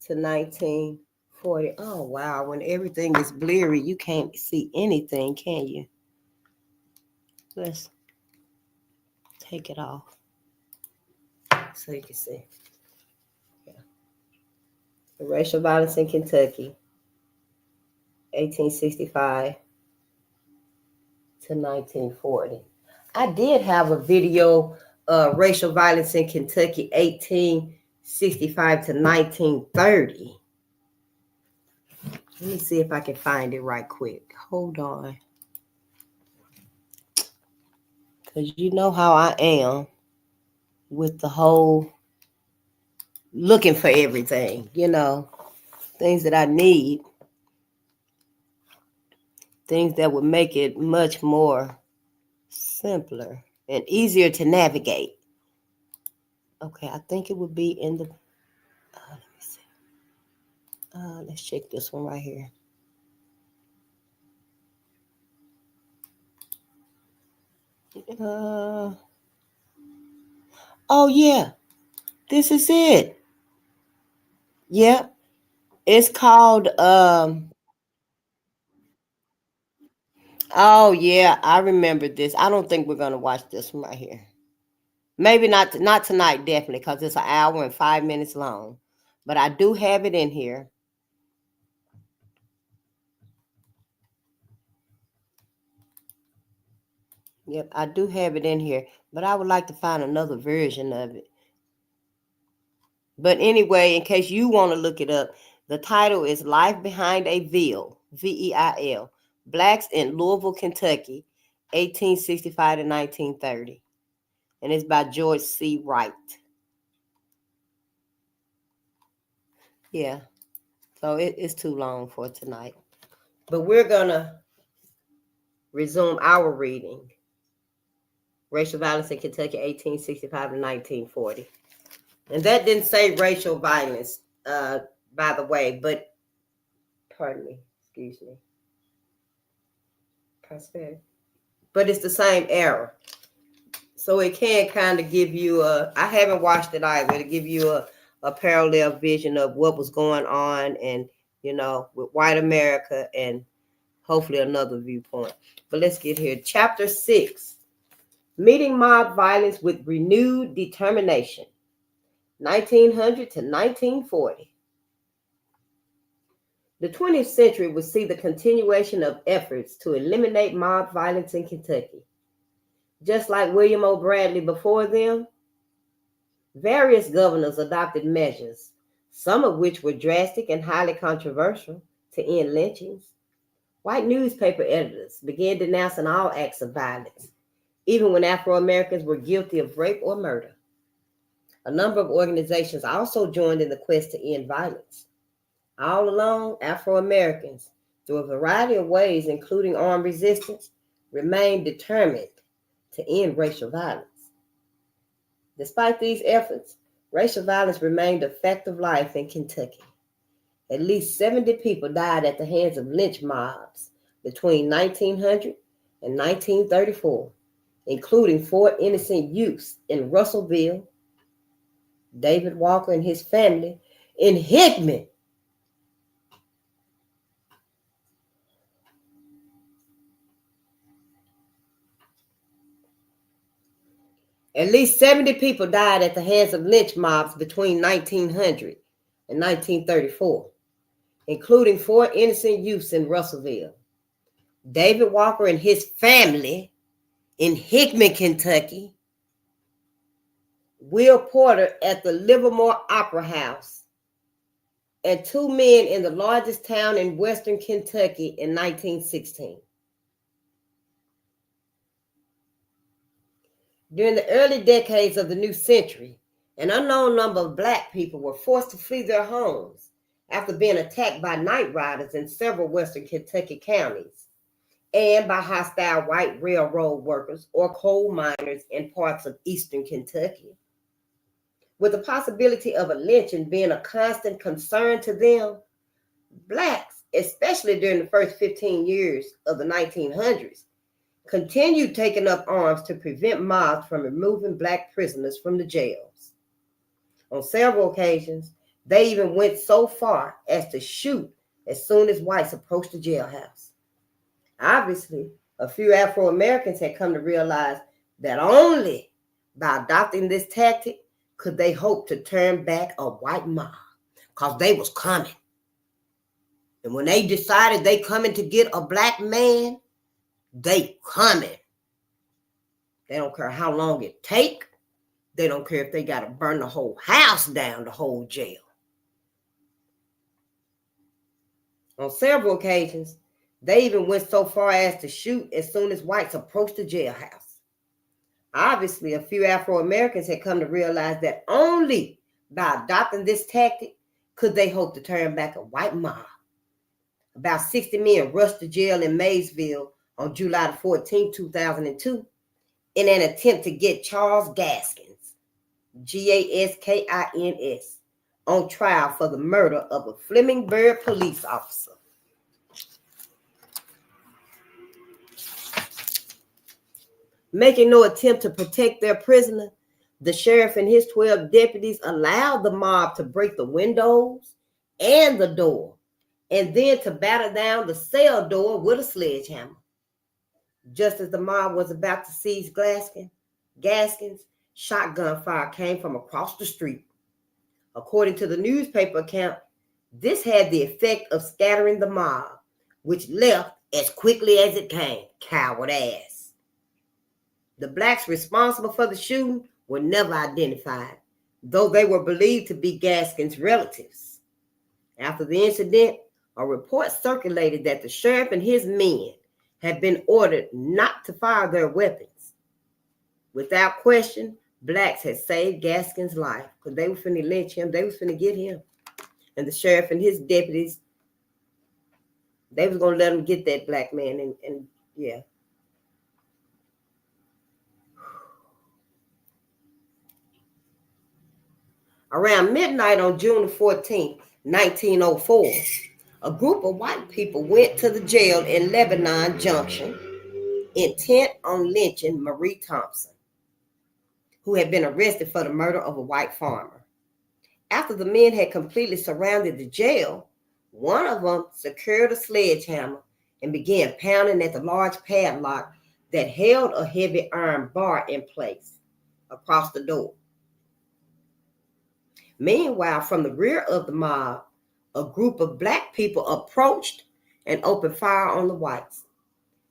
to 1940. Oh wow, when everything is bleary, you can't see anything, can you? Let's take it off so you can see. Yeah. Racial Violence in Kentucky, 1865 to 1940. I did have a video, Racial Violence in Kentucky, 1865 to 1930. Let me see if I can find it right quick. Hold on. Because you know how I am with the whole looking for everything, things that I need, things that would make it much more simpler and easier to navigate. Okay, I think it would be in the, let me see. Let's check this one right here. Oh yeah, this is it. Yep, it's called. Oh yeah, I remember this. I don't think we're gonna watch this one right here. Maybe not tonight, definitely, because it's an hour and 5 minutes long. But I do have it in here. Yep, I do have it in here. But I would like to find another version of it. But anyway, in case you want to look it up, the title is Life Behind a Veil, Veil, Blacks in Louisville, Kentucky, 1865 to 1930. And it's by George C. Wright. Yeah, so it's too long for tonight. But we're going to resume our reading. Racial Violence in Kentucky, 1865 to 1940. And that didn't say racial violence, by the way, but, pardon me, excuse me. Prosperity. But it's the same era. So it can kind of give you I haven't watched it either, to give you a parallel vision of what was going on and, with white America and hopefully another viewpoint. But let's get here. Chapter 6, Meeting Mob Violence with Renewed Determination, 1900 to 1940. The 20th century would see the continuation of efforts to eliminate mob violence in Kentucky. Just like William O. Bradley before them, various governors adopted measures, some of which were drastic and highly controversial, to end lynchings. White newspaper editors began denouncing all acts of violence, even when Afro-Americans were guilty of rape or murder. A number of organizations also joined in the quest to end violence. All along, Afro-Americans, through a variety of ways, including armed resistance, remained determined to end racial violence. Despite these efforts, racial violence remained a fact of life in Kentucky. At least 70 people died at the hands of lynch mobs between 1900 and 1934, including 4 innocent youths in Russellville, David Walker and his family in Hickman, At least 70 people died at the hands of lynch mobs between 1900 and 1934, including 4 innocent youths in Russellville. David Walker and his family in Hickman, Kentucky. Will Porter at the Livermore Opera House. And 2 men in the largest town in western Kentucky in 1916. During the early decades of the new century, an unknown number of Black people were forced to flee their homes after being attacked by night riders in several western Kentucky counties and by hostile white railroad workers or coal miners in parts of eastern Kentucky. With the possibility of a lynching being a constant concern to them, Blacks, especially during the first 15 years of the 1900s, continued taking up arms to prevent mobs from removing Black prisoners from the jails. On several occasions, they even went so far as to shoot as soon as whites approached the jailhouse. Obviously, a few Afro-Americans had come to realize that only by adopting this tactic could they hope to turn back a white mob, because they was coming. And when they decided they coming to get a Black man, they coming. They don't care how long it take. They don't care if they got to burn the whole house down to hold jail. On several occasions, they even went so far as to shoot as soon as whites approached the jailhouse. Obviously, a few Afro-Americans had come to realize that only by adopting this tactic could they hope to turn back a white mob. About 60 men rushed to jail in Maysville on July 14, 2002, in an attempt to get Charles Gaskins, Gaskins, on trial for the murder of a Flemingburg police officer. Making no attempt to protect their prisoner, the sheriff and his 12 deputies allowed the mob to break the windows and the door, and then to batter down the cell door with a sledgehammer. Just as the mob was about to seize Gaskins, shotgun fire came from across the street. According to the newspaper account, this had the effect of scattering the mob, which left as quickly as it came. Coward ass. The Blacks responsible for the shooting were never identified, though they were believed to be Gaskins' relatives. After the incident, a report circulated that the sheriff and his men had been ordered not to fire their weapons. Without question, Blacks had saved Gaskins' life because they were finna lynch him. They was finna get him. And the sheriff and his deputies, they was going to let him get that Black man. And yeah. Around midnight on June 14, 1904, a group of white people went to the jail in Lebanon Junction, intent on lynching Marie Thompson, who had been arrested for the murder of a white farmer. After the men had completely surrounded the jail, one of them secured a sledgehammer and began pounding at the large padlock that held a heavy iron bar in place across the door. Meanwhile, from the rear of the mob, a group of Black people approached and opened fire on the whites.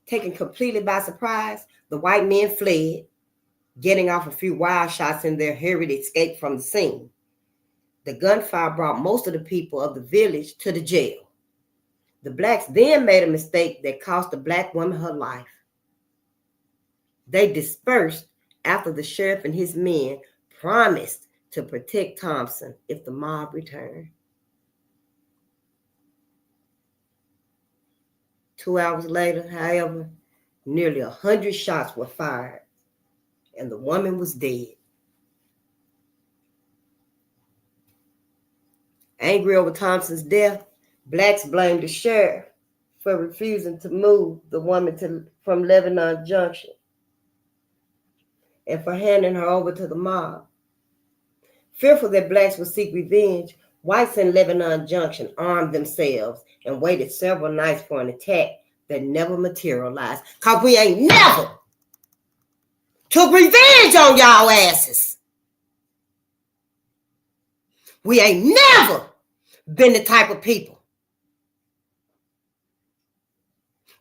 Taken completely by surprise, the white men fled, getting off a few wild shots in their hurried escape from the scene. The gunfire brought most of the people of the village to the jail. The Blacks then made a mistake that cost the Black woman her life. They dispersed after the sheriff and his men promised to protect Thompson if the mob returned. 2 hours later, however, nearly 100 shots were fired, and the woman was dead. Angry over Thompson's death, Blacks blamed the sheriff for refusing to move the woman from Lebanon Junction and for handing her over to the mob. Fearful that Blacks would seek revenge, whites in Lebanon Junction armed themselves and waited several nights for an attack that never materialized. Because we ain't never took revenge on y'all asses. We ain't never been the type of people.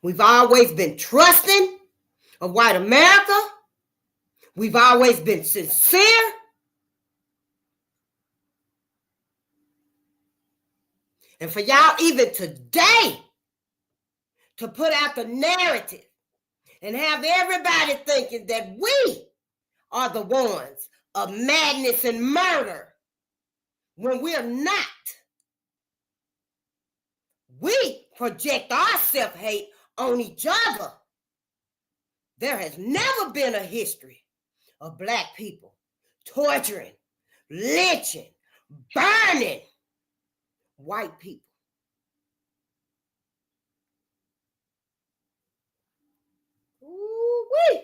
We've always been trusting of white America. We've always been sincere. And for y'all even today to put out the narrative and have everybody thinking that we are the ones of madness and murder when we're not. We project our self-hate on each other. There has never been a history of Black people torturing, lynching, burning white people. Ooh-wee,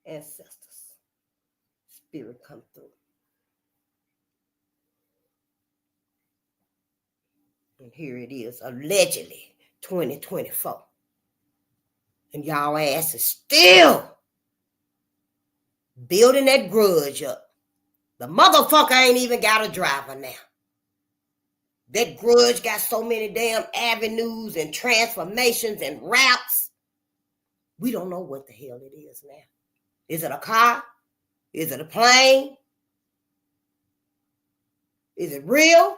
ancestors. Spirit come through. And here it is, allegedly 2024. And y'all ass is still building that grudge up. The motherfucker ain't even got a driver now. That grudge got so many damn avenues and transformations and routes. We don't know what the hell it is now. Is it a car? Is it a plane? Is it real?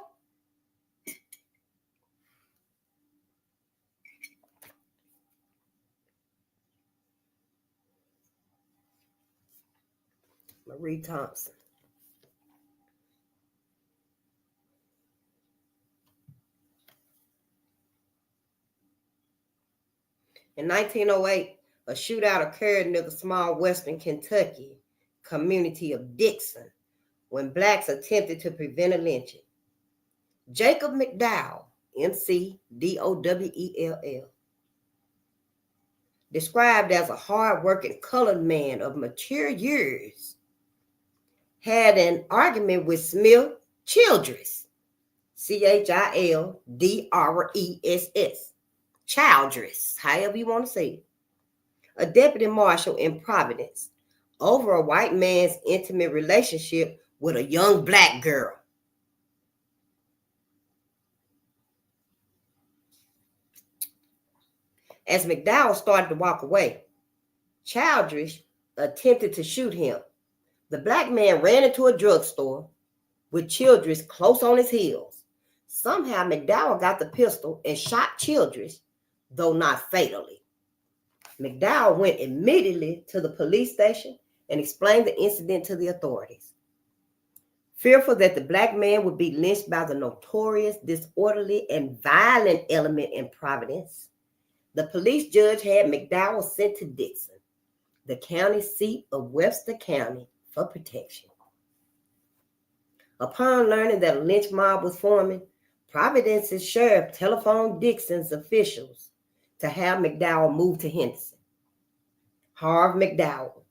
Marie Thompson. In 1908, a shootout occurred near the small western Kentucky community of Dixon when Blacks attempted to prevent a lynching. Jacob McDowell, McDowell, described as a hard-working colored man of mature years, had an argument with Smith Childress, Childress, Childress, however you want to say it, a deputy marshal in Providence, over a white man's intimate relationship with a young Black girl. As McDowell started to walk away, Childress attempted to shoot him. The Black man ran into a drugstore with Childress close on his heels. Somehow McDowell got the pistol and shot Childress, though not fatally. McDowell went immediately to the police station and explained the incident to the authorities. Fearful that the Black man would be lynched by the notorious, disorderly, and violent element in Providence, the police judge had McDowell sent to Dixon, the county seat of Webster County, for protection. Upon learning that a lynch mob was forming, Providence's sheriff telephoned Dixon's officials to have McDowell moved to Henderson. Harve McDowell,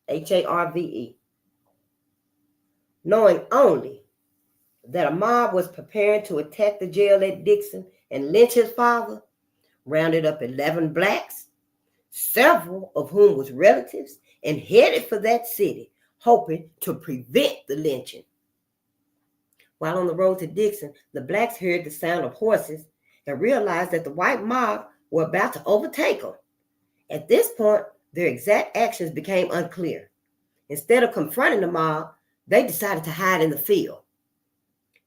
Harve, knowing only that a mob was preparing to attack the jail at Dixon and lynch his father, rounded up 11 Blacks, several of whom was relatives, and headed for that city, hoping to prevent the lynching. While on the road to Dixon, the Blacks heard the sound of horses and realized that the white mob were about to overtake them. At this point, their exact actions became unclear. Instead of confronting the mob, they decided to hide in the field.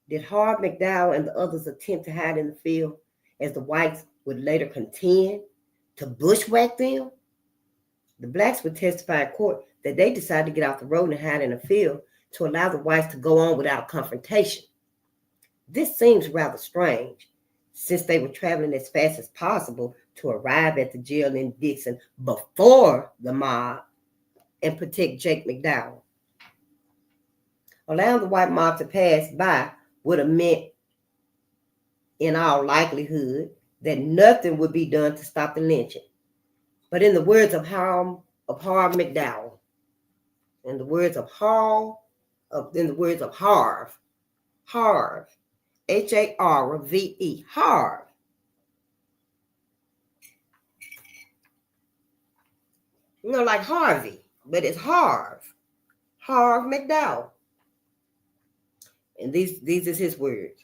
Did Harve McDowell and the others attempt to hide in the field, as the whites would later contend to bushwhack them? The Blacks would testify in court that they decided to get off the road and hide in the field to allow the whites to go on without a confrontation. This seems rather strange, since they were traveling as fast as possible to arrive at the jail in Dixon before the mob and protect Jake McDowell. Allowing the white mob to pass by would have meant, in all likelihood, that nothing would be done to stop the lynching. But in the words of Harve McDowell, in the words of Harve, Harve, Harve, like Harvey, but it's Harv McDowell. And these is his words.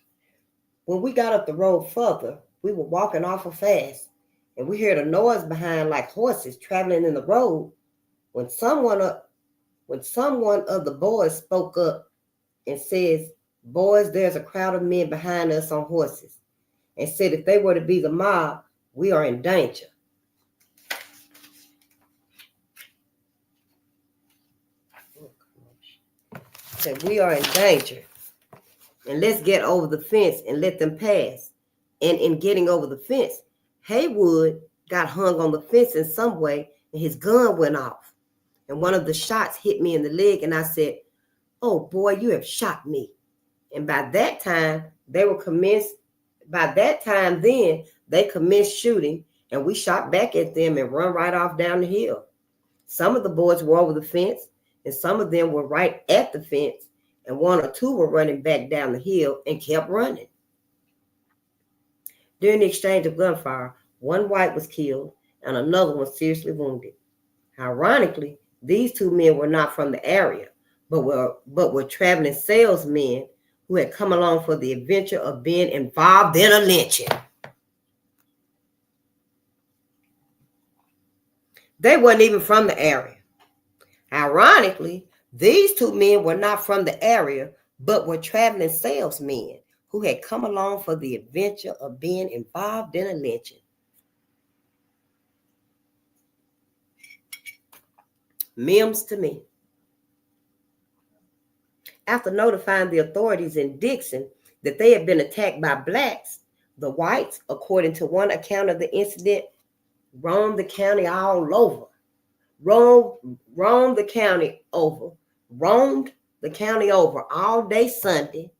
When we got up the road further, we were walking awful fast, and we heard a noise behind like horses traveling in the road. When someone of the boys spoke up and says, "Boys, there's a crowd of men behind us on horses," and said if they were to be the mob, we are in danger. Said we are in danger. And let's get over the fence and let them pass. And in getting over the fence, Haywood got hung on the fence in some way, and his gun went off. And one of the shots hit me in the leg, and I said, "Oh boy, you have shot me." And by that time, they commenced shooting, and we shot back at them and run right off down the hill. Some of the boys were over the fence, and some of them were right at the fence, and one or two were running back down the hill and kept running. During the exchange of gunfire, one white was killed and another one seriously wounded. Ironically, these two men were not from the area, but were traveling salesmen who had come along for the adventure of being involved in a lynching. They weren't even from the area. Ironically, these two men were not from the area, but were traveling salesmen who had come along for the adventure of being involved in a lynching. Mims to me. After notifying the authorities in Dixon that they had been attacked by blacks, the whites, according to one account of the incident, roamed the county all over. Roamed the county over all day Sunday.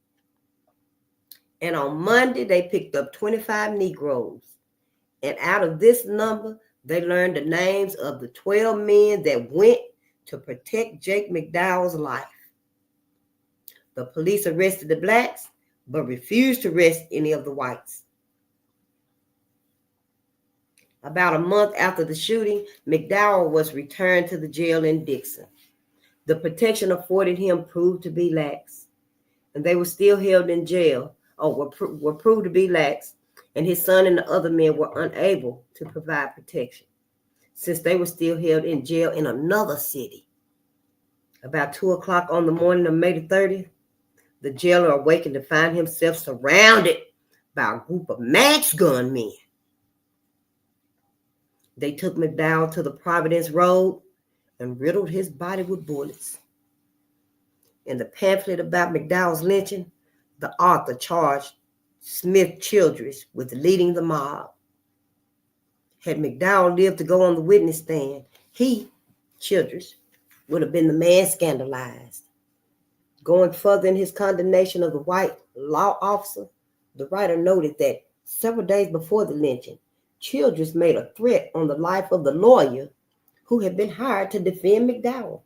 And on Monday, they picked up 25 Negroes. And out of this number, they learned the names of the 12 men that went to protect Jake McDowell's life. The police arrested the blacks, but refused to arrest any of the whites. About a month after the shooting, McDowell was returned to the jail in Dixon. The protection afforded him proved to be lax, and they were still held in jail, or were proved to be lax, and his son and the other men were unable to provide protection, since they were still held in jail in another city. About 2 o'clock on the morning of May the 30th, the jailer awakened to find himself surrounded by a group of masked gunmen. They took McDowell to the Providence Road and riddled his body with bullets. In the pamphlet about McDowell's lynching, the author charged Smith Childress with leading the mob. Had McDowell lived to go on the witness stand, he, Childress, would have been the man scandalized. Going further in his condemnation of the white law officer, the writer noted that several days before the lynching, Childress made a threat on the life of the lawyer who had been hired to defend McDowell.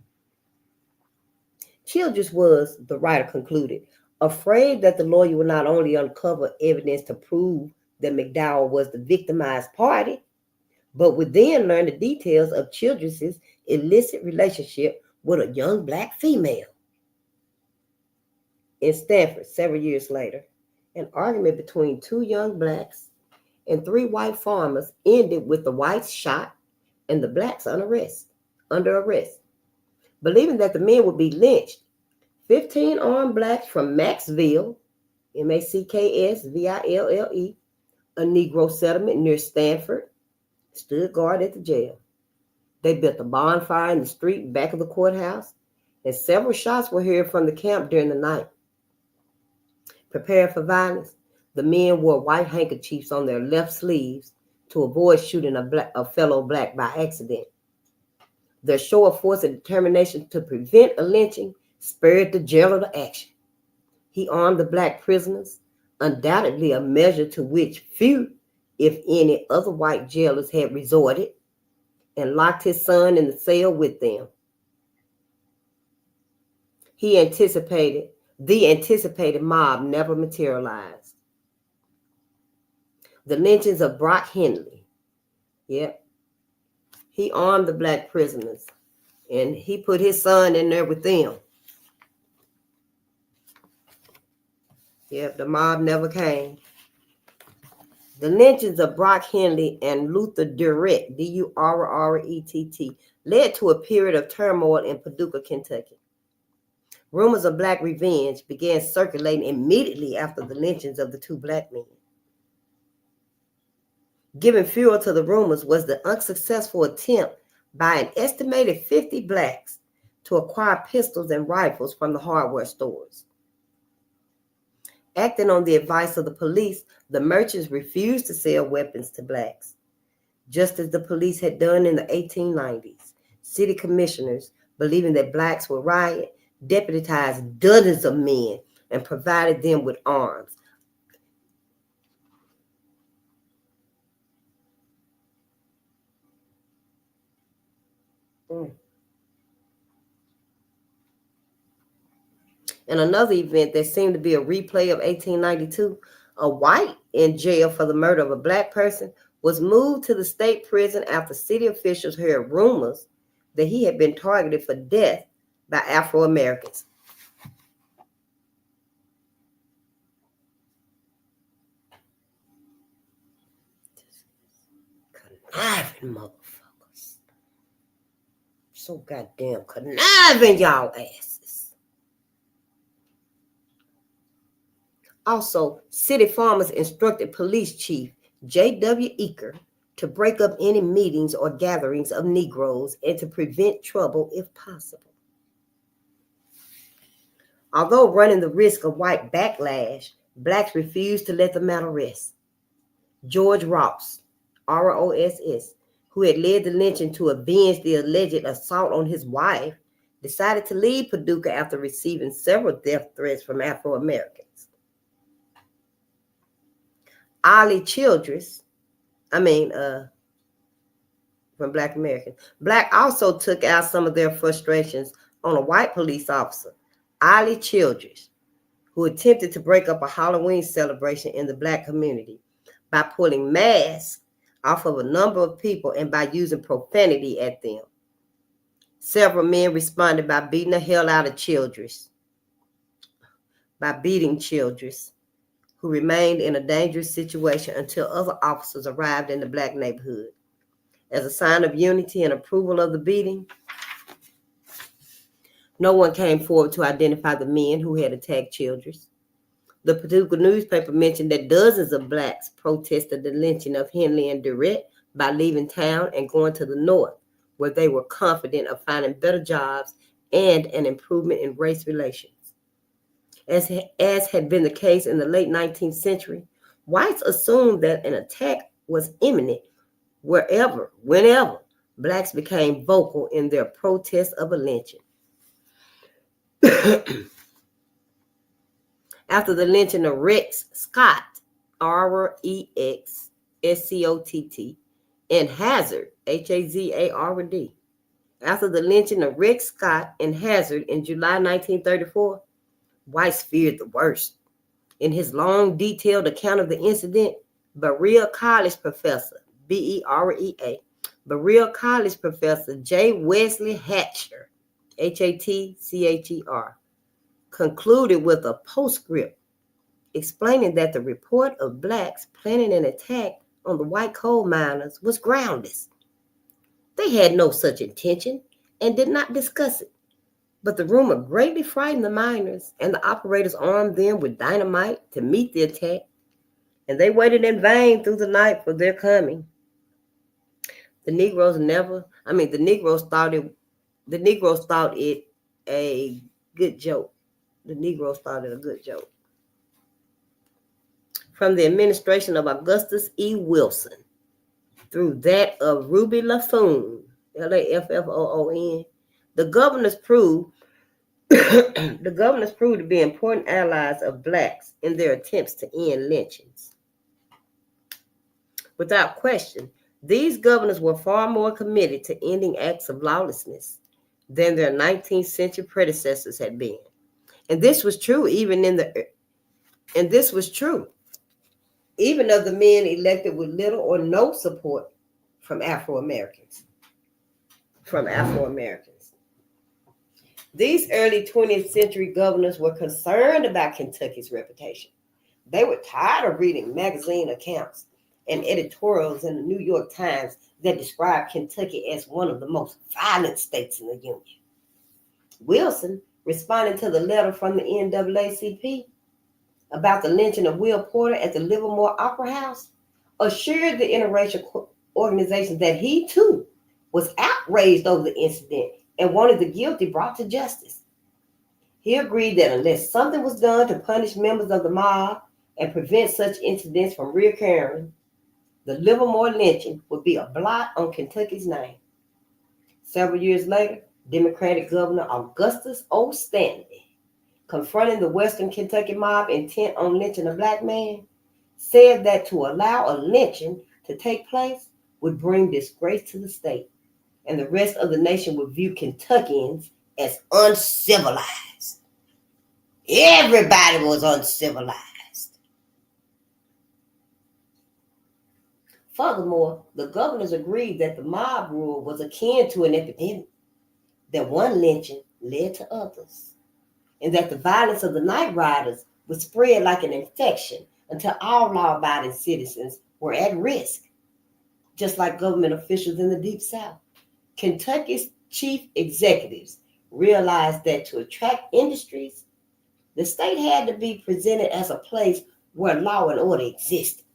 Childress was, the writer concluded, afraid that the lawyer would not only uncover evidence to prove that McDowell was the victimized party, but would then learn the details of Childress's illicit relationship with a young black female. In Stanford, several years later, an argument between two young blacks and 3 white farmers ended with the whites shot and the blacks under arrest. Believing that the men would be lynched, 15 armed blacks from Maxville, Macksville, a Negro settlement near Stanford, stood guard at the jail. They built a bonfire in the street back of the courthouse, and several shots were heard from the camp during the night. Prepared for violence, the men wore white handkerchiefs on their left sleeves to avoid shooting a fellow black by accident. Their show of force and determination to prevent a lynching spurred the jailer to action. He armed the black prisoners, undoubtedly a measure to which few, if any, other white jailers had resorted, and locked his son in the cell with them. The anticipated mob never materialized. The lynchings of Brock Henley. He armed the black prisoners And he put his son in there with them. Yep, the mob never came. The lynchings of Brock Henley and Luther Durrett, Durrett, led to a period of turmoil in Paducah, Kentucky. Rumors of black revenge began circulating immediately after the lynchings of the two black men. Giving fuel to the rumors was the unsuccessful attempt by an estimated 50 blacks to acquire pistols and rifles from the hardware stores. Acting on the advice of the police, the merchants refused to sell weapons to blacks. Just as the police had done in the 1890s, city commissioners, believing that blacks would riot, deputized dozens of men and provided them with arms. In another event that seemed to be a replay of 1892, a white in jail for the murder of a black person was moved to the state prison after city officials heard rumors that he had been targeted for death by Afro-Americans. Conniving motherfuckers. So goddamn conniving, y'all asses. Also, city farmers instructed police chief J.W. Eaker to break up any meetings or gatherings of Negroes and to prevent trouble if possible. Although running the risk of white backlash, blacks refused to let the matter rest. George Ross, R-O-S-S, who had led the lynching to avenge the alleged assault on his wife, decided to leave Paducah after receiving several death threats from Afro-Americans. Ollie Childress, from Black Americans. Black also took out some of their frustrations on a white police officer, Ollie Childress, who attempted to break up a Halloween celebration in the black community by pulling masks off of a number of people and by using profanity at them. Several men responded by beating the hell out of Childress, who remained in a dangerous situation until other officers arrived in the black neighborhood. As a sign of unity and approval of the beating, no one came forward to identify the men who had attacked Childress. The Paducah newspaper mentioned that dozens of blacks protested the lynching of Henley and Durrett by leaving town and going to the north, where they were confident of finding better jobs and an improvement in race relations. As had been the case in the late 19th century, whites assumed that an attack was imminent whenever blacks became vocal in their protest of a lynching. After the lynching of Rex Scott, R-E-X-S-C-O-T-T, and Hazard, H-A-Z-A-R-D. After the lynching of Rex Scott and Hazard in July 1934, whites feared the worst. In his long, detailed account of the incident, Berea College professor, B-E-R-E-A, Berea College professor J. Wesley Hatcher, H-A-T-C-H-E-R, concluded with a postscript explaining that the report of blacks planning an attack on the white coal miners was groundless. They had no such intention and did not discuss it. But the rumor greatly frightened the miners, and the operators armed them with dynamite to meet the attack, and they waited in vain through the night for their coming. The Negroes thought it a good joke. The Negroes thought it a good joke. From the administration of Augustus E. Wilson through that of Ruby Laffoon, L-A-F-F-O-O-N, the governors proved to be important allies of blacks in their attempts to end lynchings. Without question, these governors were far more committed to ending acts of lawlessness than their 19th century predecessors had been. And this was true even of the men elected with little or no support from Afro-Americans. These early 20th century governors were concerned about Kentucky's reputation. They were tired of reading magazine accounts and editorials in the New York Times that described Kentucky as one of the most violent states in the Union. Wilson, responding to the letter from the NAACP about the lynching of Will Porter at the Livermore Opera House, assured the interracial organization that he too was outraged over the incident and wanted the guilty brought to justice. He agreed that unless something was done to punish members of the mob and prevent such incidents from reoccurring, the Livermore lynching would be a blot on Kentucky's name. Several years later, Democratic Governor Augustus O. Stanley, confronting the Western Kentucky mob intent on lynching a black man, said that to allow a lynching to take place would bring disgrace to the state, and the rest of the nation would view Kentuckians as uncivilized. Everybody was uncivilized. Furthermore, the governors agreed that the mob rule was akin to an epidemic, that one lynching led to others, and that the violence of the night riders would spread like an infection until all law-abiding citizens were at risk, just like government officials in the Deep South. Kentucky's chief executives realized that to attract industries, the state had to be presented as a place where law and order existed.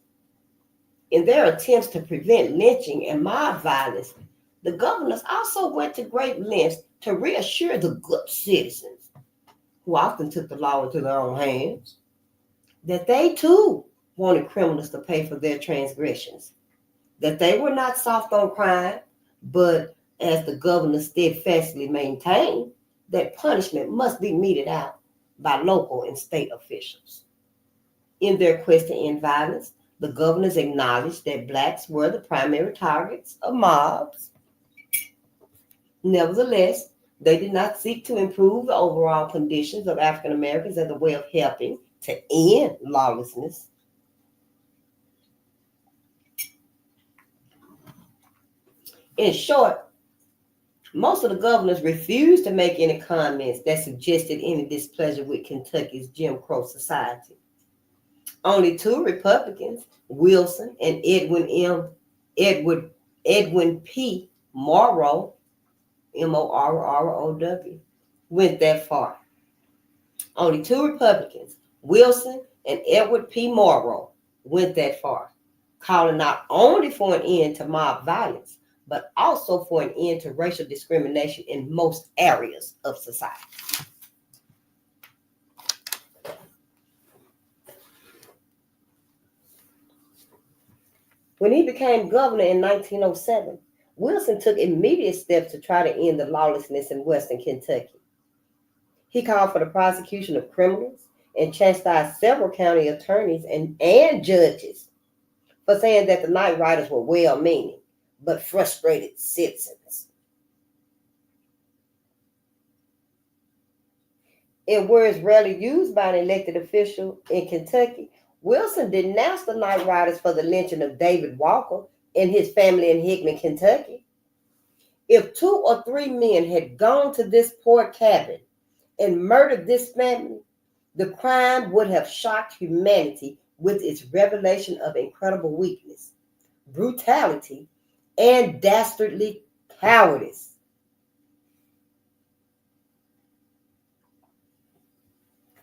In their attempts to prevent lynching and mob violence, the governors also went to great lengths to reassure the good citizens, who often took the law into their own hands, that they too wanted criminals to pay for their transgressions, that they were not soft on crime, but as the governors steadfastly maintained, that punishment must be meted out by local and state officials. In their quest to end violence, the governors acknowledged that blacks were the primary targets of mobs. Nevertheless, they did not seek to improve the overall conditions of African Americans as a way of helping to end lawlessness. In short, most of the governors refused to make any comments that suggested any displeasure with Kentucky's Jim Crow society. Only two Republicans, Wilson and Edwin P. Morrow, Morrow, went that far. Only two Republicans, Wilson and Edward P. Morrow, went that far, calling not only for an end to mob violence, but also for an end to racial discrimination in most areas of society. When he became governor in 1907, Wilson took immediate steps to try to end the lawlessness in Western Kentucky. He called for the prosecution of criminals and chastised several county attorneys and judges for saying that the night riders were well-meaning but frustrated citizens. In words rarely used by an elected official in Kentucky, Wilson denounced the night riders for the lynching of David Walker and his family in Hickman, Kentucky. If 2 or 3 men had gone to this poor cabin and murdered this family, the crime would have shocked humanity with its revelation of incredible weakness, brutality, and dastardly cowardice.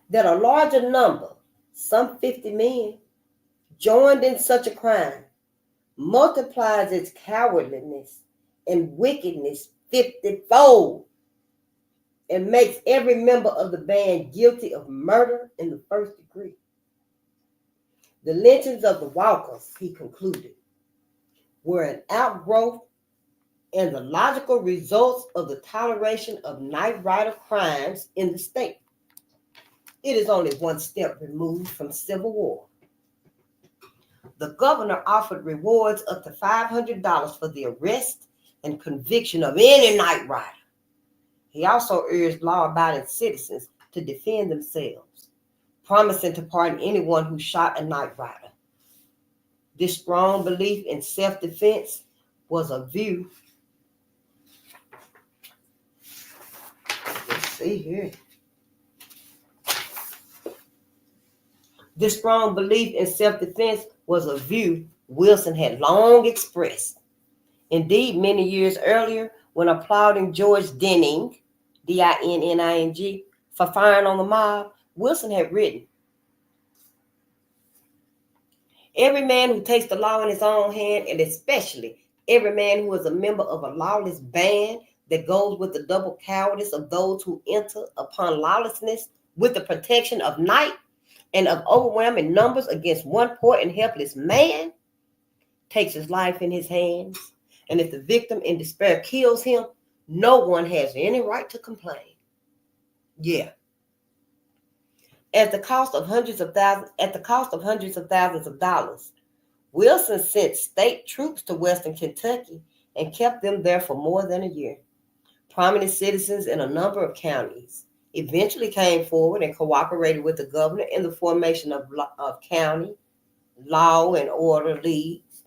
That a larger number, some 50 men, joined in such a crime multiplies its cowardliness and wickedness 50-fold and makes every member of the band guilty of murder in the first degree. The lynchings of the Walkers, he concluded, were an outgrowth and the logical results of the toleration of night rider crimes in the state. It is only one step removed from civil war. The governor offered rewards up to $500 for the arrest and conviction of any night rider. He also urged law-abiding citizens to defend themselves, promising to pardon anyone who shot a night rider. This strong belief in self-defense was a view. Let's see here. This strong belief in self-defense was a view Wilson had long expressed. Indeed, many years earlier, when applauding George Denning, Dinning, for firing on the mob, Wilson had written, "Every man who takes the law in his own hand, and especially every man who is a member of a lawless band that goes with the double cowardice of those who enter upon lawlessness with the protection of night and of overwhelming numbers against one poor and helpless man, takes his life in his hands, and if the victim in despair kills him, no one has any right to complain." Yeah. At the cost of hundreds of thousands of dollars, Wilson sent state troops to Western Kentucky and kept them there for more than a year. Prominent citizens in a number of counties eventually came forward and cooperated with the governor in the formation of county law and order leagues,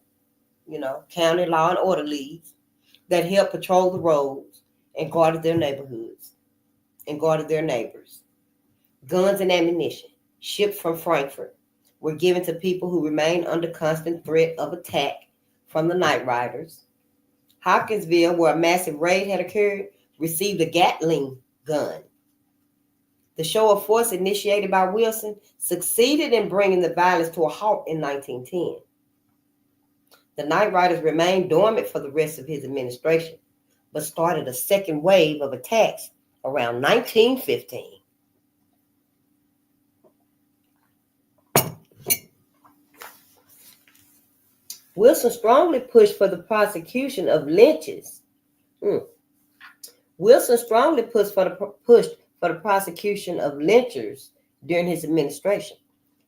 county law and order leagues that helped patrol the roads and guarded their neighborhoods and guarded their neighbors. Guns and ammunition shipped from Frankfort were given to people who remained under constant threat of attack from the night riders. Hopkinsville, where a massive raid had occurred, received a Gatling gun. The show of force initiated by Wilson succeeded in bringing the violence to a halt in 1910. The night riders remained dormant for the rest of his administration, but started a second wave of attacks around 1915. Wilson strongly pushed for the prosecution of lynches. Wilson strongly pushed for the prosecution of lynchers during his administration.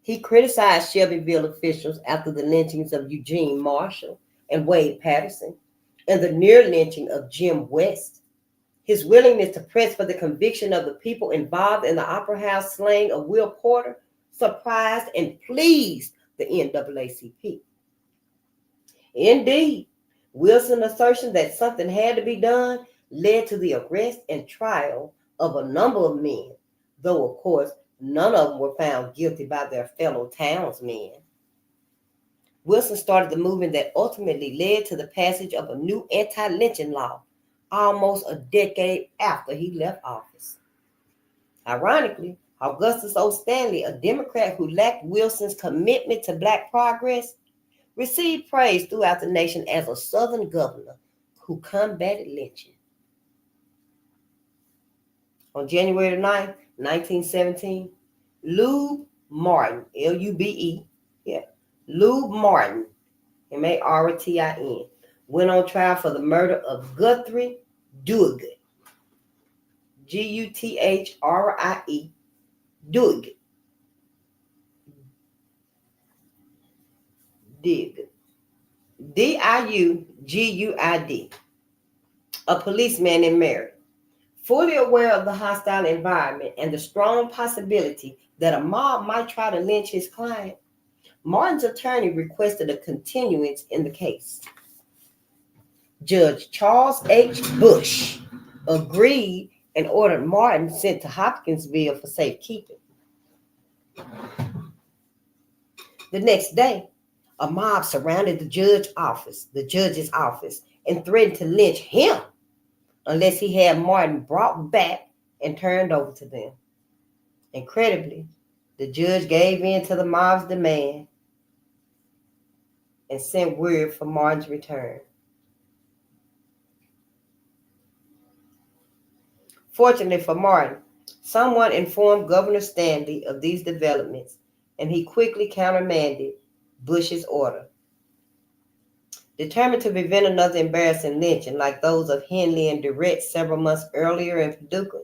He criticized Shelbyville officials after the lynchings of Eugene Marshall and Wade Patterson and the near lynching of Jim West. His willingness to press for the conviction of the people involved in the Opera House slaying of Will Porter surprised and pleased the NAACP. Indeed, Wilson's assertion that something had to be done led to the arrest and trial of a number of men, though, of course, none of them were found guilty by their fellow townsmen. Wilson started the movement that ultimately led to the passage of a new anti-lynching law almost a decade after he left office. Ironically, Augustus O. Stanley, a Democrat who lacked Wilson's commitment to Black progress, received praise throughout the nation as a Southern governor who combated lynching. On January 9, 1917, Lube Martin, Lube, Lube Martin, Martin, went on trial for the murder of Guthrie Doig, Guthrie, Doig, Diuguid, a policeman in Mary. Fully aware of the hostile environment and the strong possibility that a mob might try to lynch his client, Martin's attorney requested a continuance in the case. Judge Charles H. Bush agreed and ordered Martin sent to Hopkinsville for safekeeping. The next day, a mob surrounded the judge's office, and threatened to lynch him unless he had Martin brought back and turned over to them. Incredibly, the judge gave in to the mob's demand and sent word for Martin's return. Fortunately for Martin, someone informed Governor Stanley of these developments, and he quickly countermanded Bush's order. Determined to prevent another embarrassing lynching like those of Henley and Durrett several months earlier in Paducah,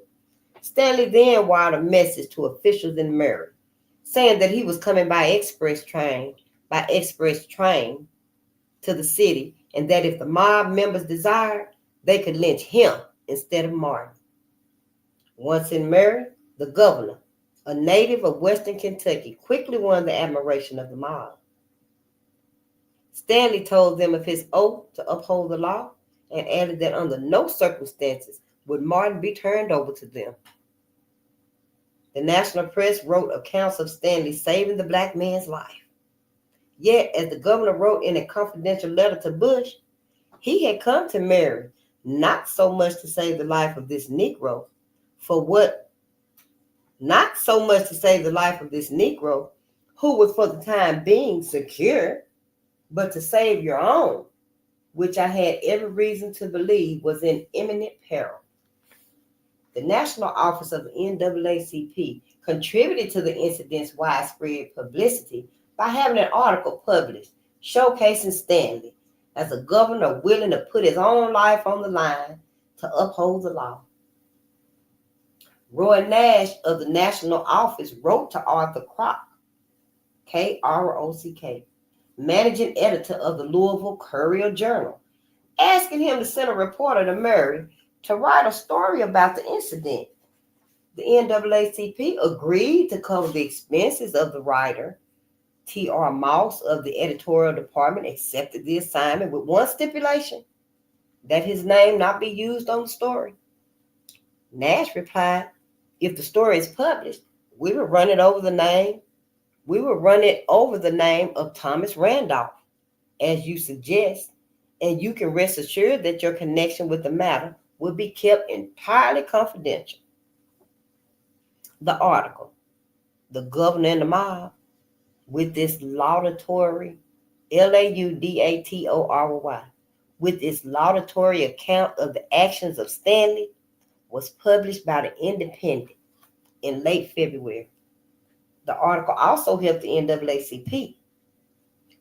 Stanley then wired a message to officials in Murray, saying that he was coming by express train to the city, and that if the mob members desired, they could lynch him instead of Martin. Once in Murray, the governor, a native of Western Kentucky, quickly won the admiration of the mob. Stanley told them of his oath to uphold the law and added that under no circumstances would Martin be turned over to them. The national press wrote accounts of Stanley saving the black man's life. Yet, as the governor wrote in a confidential letter to Bush, he had come to Mary not so much to save the life of this Negro, not so much to save the life of this Negro, who was for the time being secure, but to save your own, which I had every reason to believe was in imminent peril. The National Office of the NAACP contributed to the incident's widespread publicity by having an article published showcasing Stanley as a governor willing to put his own life on the line to uphold the law. Roy Nash of the National Office wrote to Arthur Krock, Krock, managing editor of the Louisville Courier-Journal, asking him to send a reporter to Murray to write a story about the incident. The NAACP agreed to cover the expenses of the writer. T.R. Moss of the editorial department accepted the assignment with one stipulation, that his name not be used on the story. Nash replied, if the story is published, we will run it over the name of Thomas Randolph, as you suggest, and you can rest assured that your connection with the matter will be kept entirely confidential. The article, The Governor and the Mob, with its laudatory, Laudatory, with its laudatory account of the actions of Stanley, was published by the Independent in late February. The article also helped the NAACP.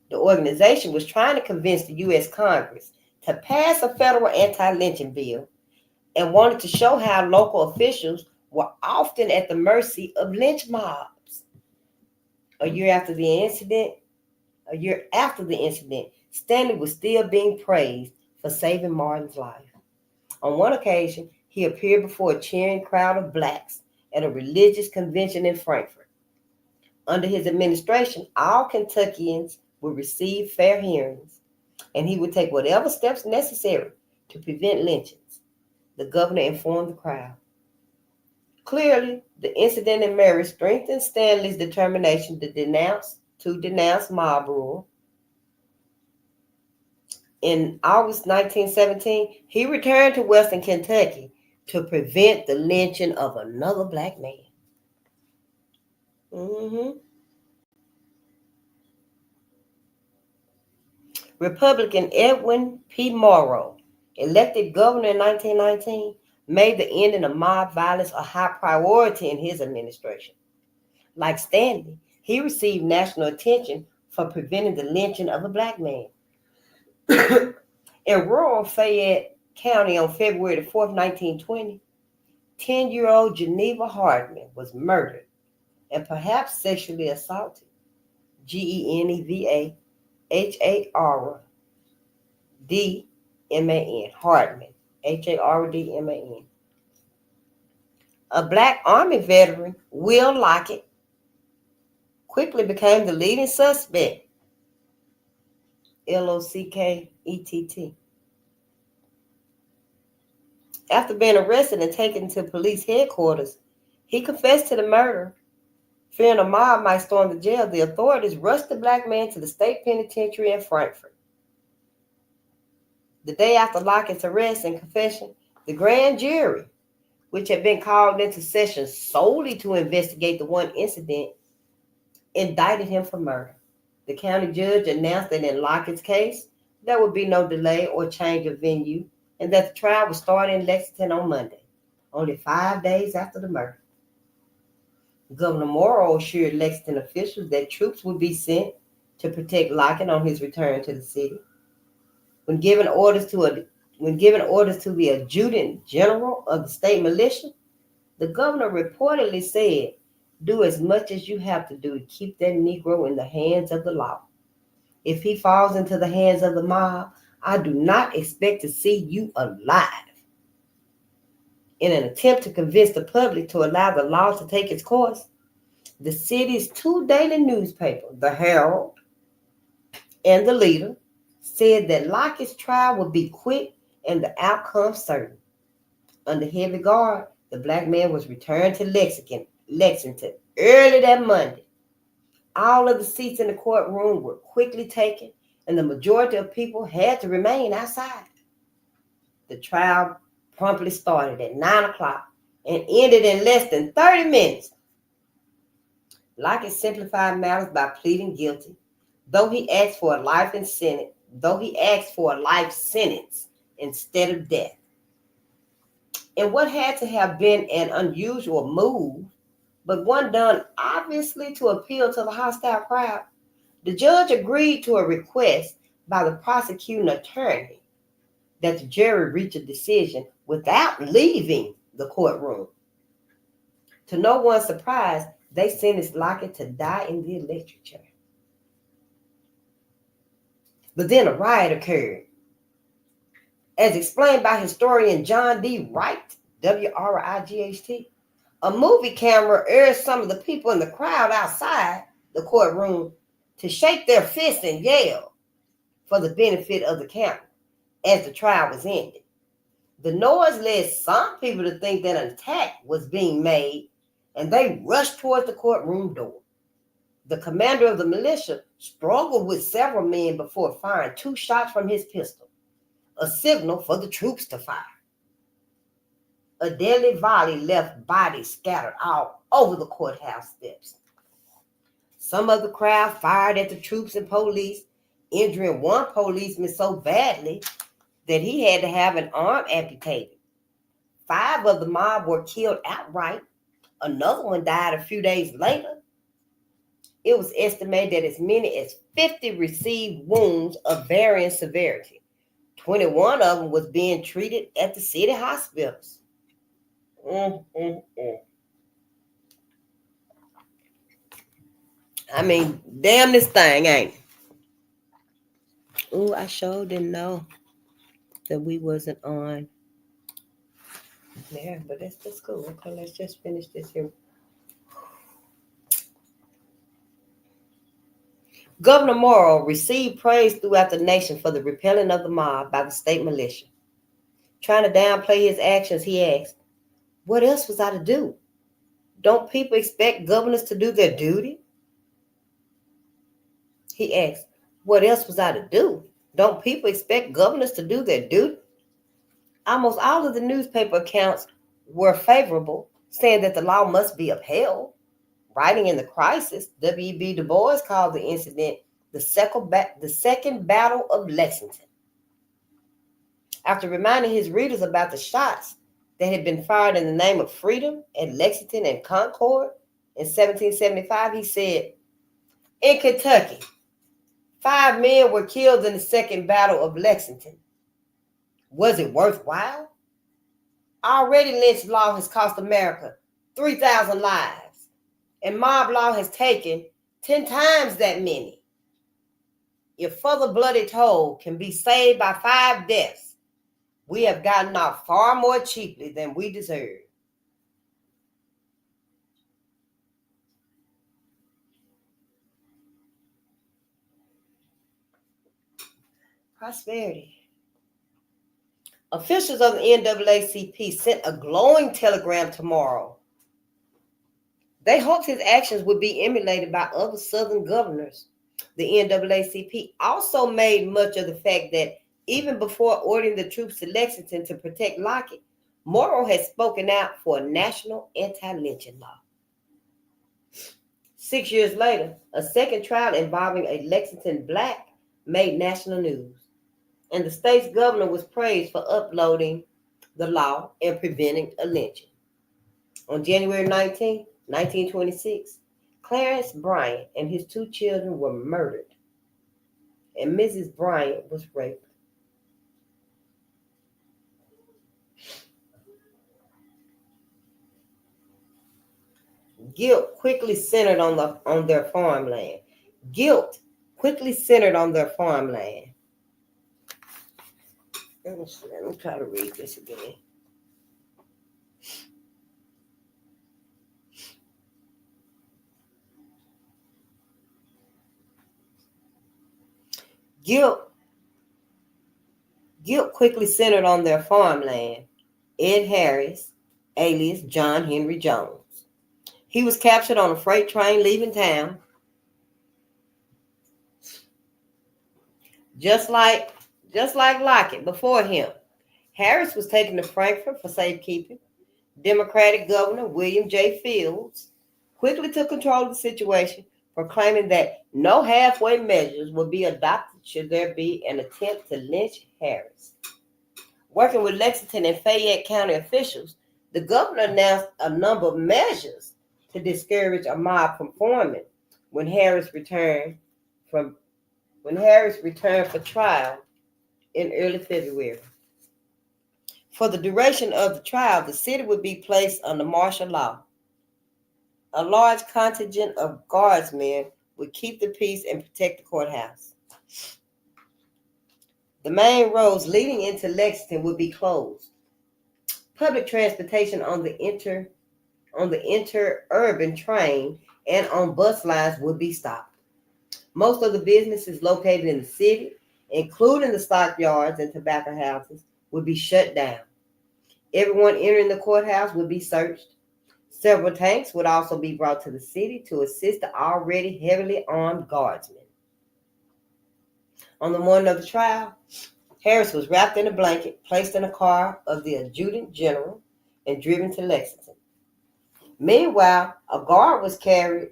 The organization was trying to convince the U.S. Congress to pass a federal anti-lynching bill and wanted to show how local officials were often at the mercy of lynch mobs. A year after the incident, Stanley was still being praised for saving Martin's life. On one occasion, he appeared before a cheering crowd of blacks at a religious convention in Frankfort. Under his administration, all Kentuckians would receive fair hearings, and he would take whatever steps necessary to prevent lynchings, the governor informed the crowd. Clearly, the incident in Mary strengthened Stanley's determination to denounce mob rule. In August 1917, he returned to Western Kentucky to prevent the lynching of another black man. Republican Edwin P. Morrow, elected governor in 1919, made the ending of mob violence a high priority in his administration. Like Stanley, he received national attention for preventing the lynching of a black man. In rural Fayette County on February 4, 1920, 10-year-old Geneva Hardman was murdered and perhaps sexually assaulted. Geneva Hardman, Hardman, Hardman. A black Army veteran, Will Lockett, quickly became the leading suspect. Lockett. After being arrested and taken to police headquarters, he confessed to the murder. Fearing a mob might storm the jail, the authorities rushed the black man to the state penitentiary in Frankfort. The day after Lockett's arrest and confession, the grand jury, which had been called into session solely to investigate the one incident, indicted him for murder. The county judge announced that in Lockett's case, there would be no delay or change of venue, and that the trial would start in Lexington on Monday, only 5 days after the murder. Governor Morrow assured Lexington officials that troops would be sent to protect Lockett on his return to the city. When given orders to the adjutant general of the state militia, the governor reportedly said, "Do as much as you have to do to keep that Negro in the hands of the law. If he falls into the hands of the mob, I do not expect to see you alive." In an attempt to convince the public to allow the law to take its course, the city's two daily newspapers, the Herald and the Leader, said that Lockett's trial would be quick and the outcome certain. Under heavy guard, the black man was returned to Lexington, early that Monday. All of the seats in the courtroom were quickly taken, and the majority of people had to remain outside. The trial promptly started at 9 o'clock and ended in less than 30 minutes. Lockett simplified matters by pleading guilty, though he asked for a life sentence instead of death. In what had to have been an unusual move, but one done obviously to appeal to the hostile crowd, the judge agreed to a request by the prosecuting attorney that the jury reach a decision without leaving the courtroom. To no one's surprise, they sentenced Lockett to die in the electric chair. But then a riot occurred. As explained by historian John D. Wright, W-R-I-G-H-T, a movie camera urged some of the people in the crowd outside the courtroom to shake their fists and yell for the benefit of the camera as the trial was ended. The noise led some people to think that an attack was being made, and they rushed towards the courtroom door. The commander of the militia struggled with several men before firing 2 shots from his pistol, a signal for the troops to fire. A deadly volley left bodies scattered all over the courthouse steps. Some of the crowd fired at the troops and police, injuring one policeman so badly that he had to have an arm amputated. 5 of the mob were killed outright. Another one died a few days later. It was estimated that as many as 50 received wounds of varying severity. 21 of them was being treated at the city hospitals. I mean, damn this thing, ain't it? Oh, I sure didn't know that we wasn't on there, but that's cool. Okay, let's just finish this here. Governor Morrow received praise throughout the nation for the repelling of the mob by the state militia. Trying to downplay his actions, he asked, "What else was I to do? Don't people expect governors to do their duty?" He asked, "What else was I to do? Don't people expect governors to do their duty?" Almost all of the newspaper accounts were favorable, saying that the law must be upheld. Writing in the crisis, W.E.B. Du Bois called the incident the second battle of Lexington. After reminding his readers about the shots that had been fired in the name of freedom at Lexington and Concord in 1775, he said, "In Kentucky, 5 men were killed in the second battle of Lexington. Was it worthwhile? Already lynch law has cost America 3,000 lives, and mob law has taken 10 times that many. If further bloody toll can be saved by 5 deaths, we have gotten off far more cheaply than we deserve." Prosperity. Officials of the NAACP sent a glowing telegram to Morrow. They hoped his actions would be emulated by other Southern governors. The NAACP also made much of the fact that even before ordering the troops to Lexington to protect Lockett, Morrow had spoken out for a national anti-lynching law. 6 years later, a second trial involving a Lexington black made national news, and the state's governor was praised for upholding the law and preventing a lynching. On January 19, 1926, Clarence Bryant and his 2 children were murdered, and Mrs. Bryant was raped. Guilt quickly centered on their farmland. Guilt quickly centered on their farmland. Let me try to read this again. Guilt quickly centered on their farmland. Ed Harris, alias John Henry Jones. He was captured on a freight train leaving town. Just like Lockett before him, Harris was taken to Frankfurt for safekeeping. Democratic Governor William J. Fields quickly took control of the situation, proclaiming that no halfway measures would be adopted should there be an attempt to lynch Harris. Working with Lexington and Fayette County officials, the governor announced a number of measures to discourage a mob from forming when Harris returned for trial in early February. For the duration of the trial, the city would be placed under martial law. A large contingent of guardsmen would keep the peace and protect the courthouse. The main roads leading into Lexington would be closed. Public transportation on the interurban train and on bus lines would be stopped. Most of the businesses located in the city, including the stockyards and tobacco houses, would be shut down. Everyone entering the courthouse would be searched. Several tanks would also be brought to the city to assist the already heavily armed guardsmen. On the morning of the trial, Harris was wrapped in a blanket, placed in a car of the adjutant general, and driven to Lexington. Meanwhile, a guard was carried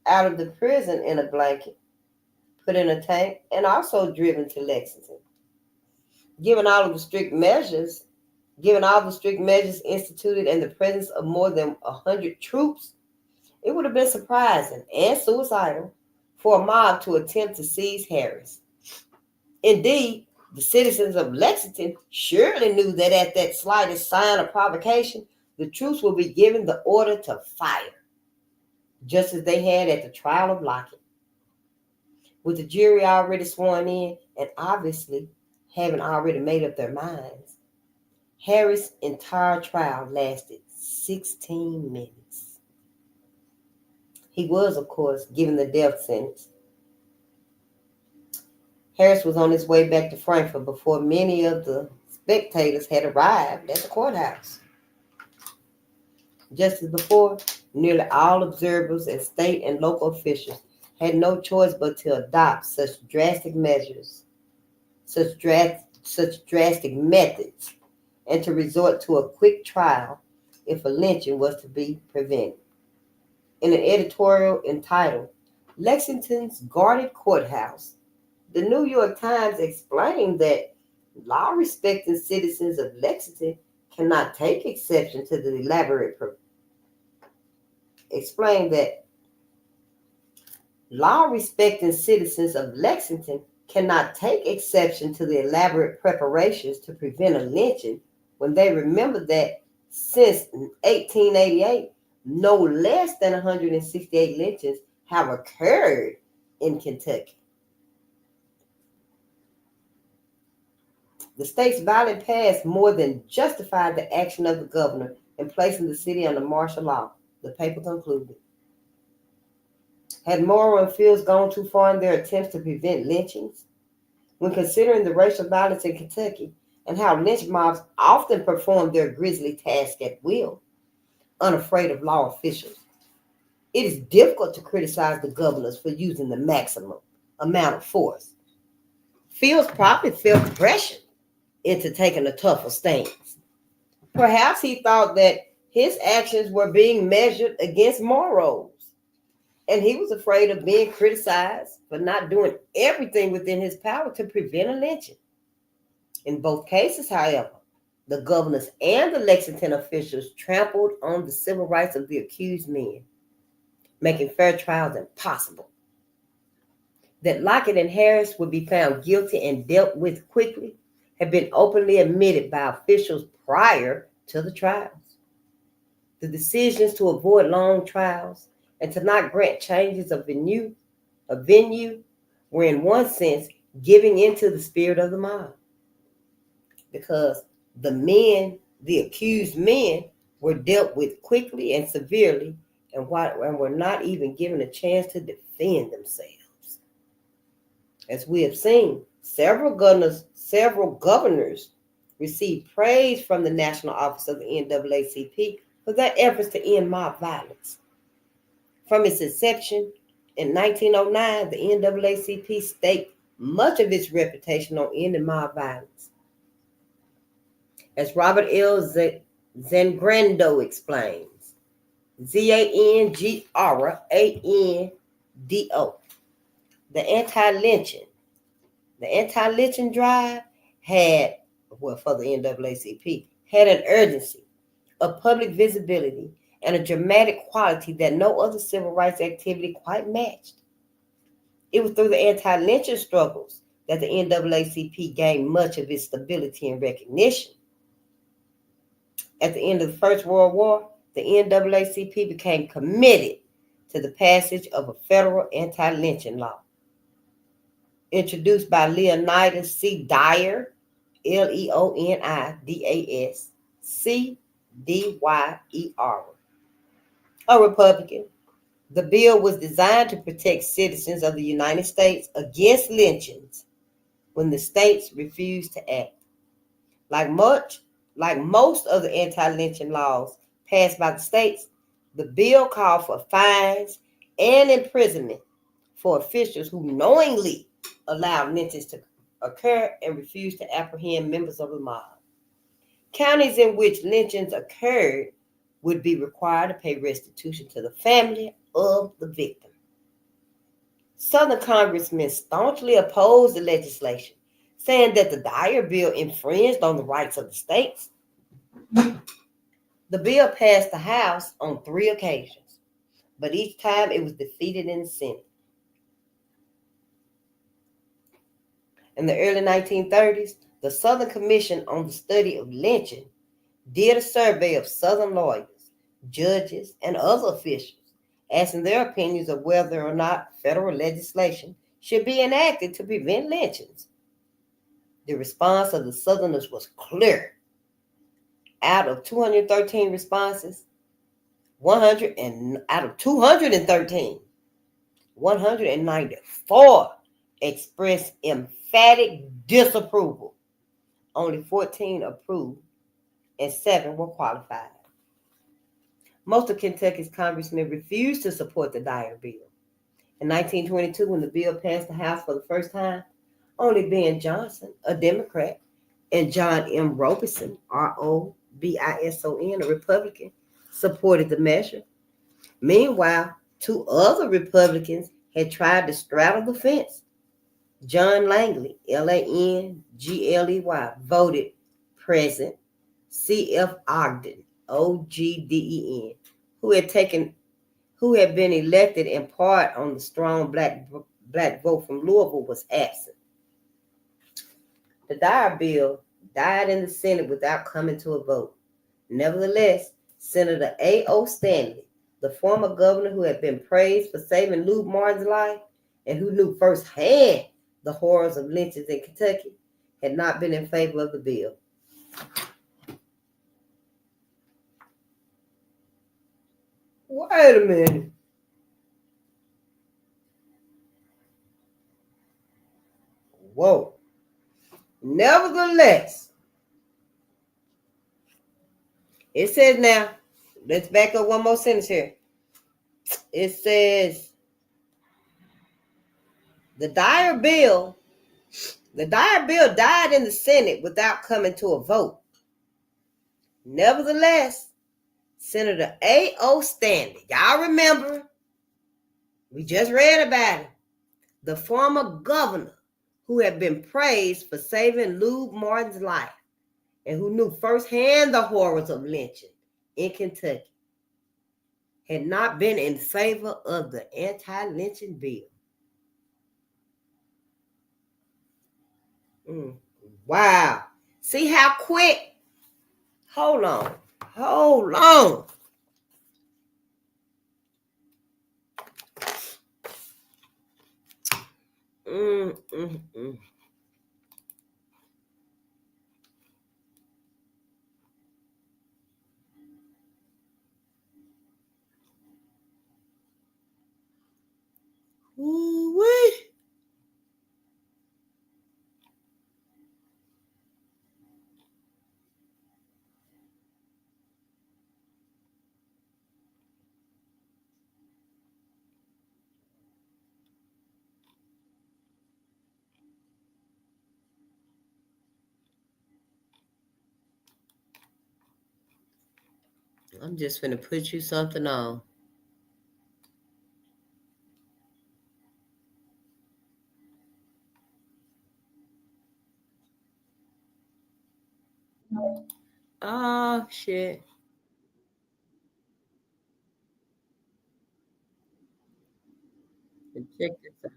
out of the prison in a blanket, put in a tank, and also driven to Lexington. Given all the strict measures instituted in the presence of more than 100 troops, it would have been surprising and suicidal for a mob to attempt to seize Harris. Indeed, the citizens of Lexington surely knew that at that slightest sign of provocation, the troops would be given the order to fire, just as they had at the trial of Lockett. With the jury already sworn in and obviously having already made up their minds, Harris' entire trial lasted 16 minutes. He was, of course, given the death sentence. Harris was on his way back to Frankfurt before many of the spectators had arrived at the courthouse. Just as before, nearly all observers and state and local officials had no choice but to adopt such drastic methods, and to resort to a quick trial if a lynching was to be prevented. In an editorial entitled "Lexington's Guarded Courthouse," the New York Times explained that law-respecting citizens of Lexington cannot take exception to the elaborate preparations to prevent a lynching when they remember that since 1888, no less than 168 lynchings have occurred in Kentucky. The state's violent past more than justified the action of the governor in placing the city under martial law, the paper concluded. Had Morrow and Fields gone too far in their attempts to prevent lynchings? When considering the racial violence in Kentucky and how lynch mobs often perform their grisly task at will, unafraid of law officials, it is difficult to criticize the governors for using the maximum amount of force. Fields probably felt pressure into taking a tougher stance. Perhaps he thought that his actions were being measured against Morrow's, and he was afraid of being criticized for not doing everything within his power to prevent a lynching. In both cases, however, the governors and the Lexington officials trampled on the civil rights of the accused men, making fair trials impossible. That Lockett and Harris would be found guilty and dealt with quickly had been openly admitted by officials prior to the trials. The decisions to avoid long trials and to not grant changes of venue were in one sense giving into the spirit of the mob, because the accused men, were dealt with quickly and severely and were not even given a chance to defend themselves. As we have seen, several governors received praise from the National Office of the NAACP for their efforts to end mob violence. From its inception in 1909, the NAACP staked much of its reputation on ending mob violence. As Robert L. Zangrando explains, Zangrando, the anti-lynching drive had, well, for the NAACP, had an urgency, a public visibility, and a dramatic quality that no other civil rights activity quite matched. It was through the anti-lynching struggles that the NAACP gained much of its stability and recognition. At the end of the First World War, the NAACP became committed to the passage of a federal anti-lynching law. Introduced by Leonidas C. Dyer, Leonidas Cdyer, a Republican. The bill was designed to protect citizens of the United States against lynchings when the states refused to act. Like most of the anti-lynching laws passed by the states, the bill called for fines and imprisonment for officials who knowingly allowed lynchings to occur and refused to apprehend members of the mob. Counties in which lynchings occurred would be required to pay restitution to the family of the victim. Southern congressmen staunchly opposed the legislation, saying that the Dyer bill infringed on the rights of the states. The bill passed the House on 3 occasions, but each time it was defeated in the Senate. In the early 1930s, the Southern Commission on the Study of Lynching did a survey of Southern lawyers, judges, and other officials, asking their opinions of whether or not federal legislation should be enacted to prevent lynchings. The response of the Southerners was clear. Out of 213 responses, 194 expressed emphatic disapproval. Only 14 approved, and 7 were qualified. Most of Kentucky's congressmen refused to support the Dyer bill. In 1922, when the bill passed the House for the first time, only Ben Johnson, a Democrat, and John M. Robison, Robison, a Republican, supported the measure. Meanwhile, 2 other Republicans had tried to straddle the fence. John Langley, Langley, voted present. C.F. Ogden, Ogden, who had been elected in part on the strong black vote from Louisville, was absent. The Dyer bill died in the Senate without coming to a vote. Nevertheless, Senator A.O. Stanley, the former governor who had been praised for saving Lou Martin's life and who knew firsthand the horrors of lynchings in Kentucky, had not been in favor of the bill. Wait a minute. Whoa. Nevertheless, it says now, let's back up one more sentence here. It says, the Dyer bill died in the Senate without coming to a vote. Nevertheless, Senator A.O. Stanley, y'all remember, we just read about him, the former governor who had been praised for saving Lou Martin's life and who knew firsthand the horrors of lynching in Kentucky, had not been in favor of the anti-lynching bill. Wow. See how quick? Hold on. Ooh-wee. I'm just gonna put you something on. Oh shit. Check this out.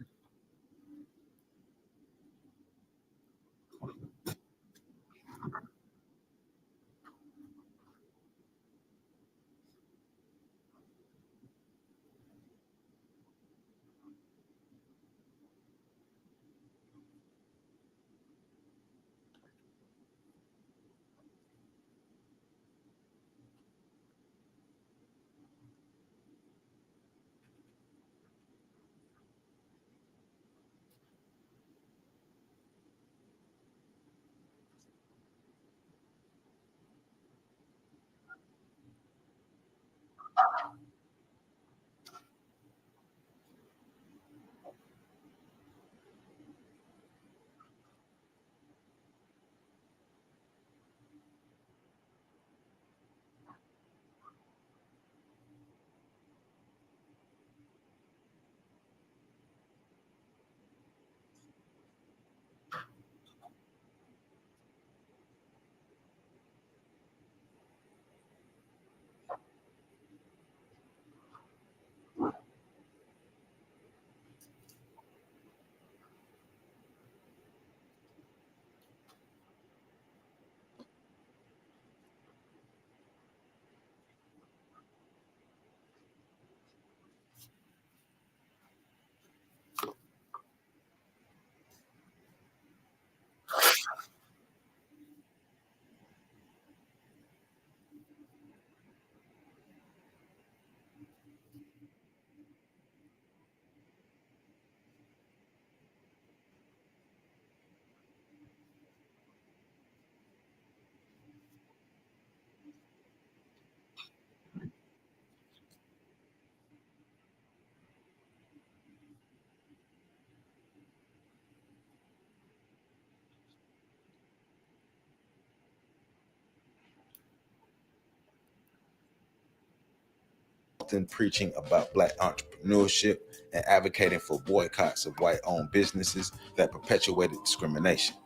Often preaching about Black entrepreneurship and advocating for boycotts of white-owned businesses that perpetuated discrimination.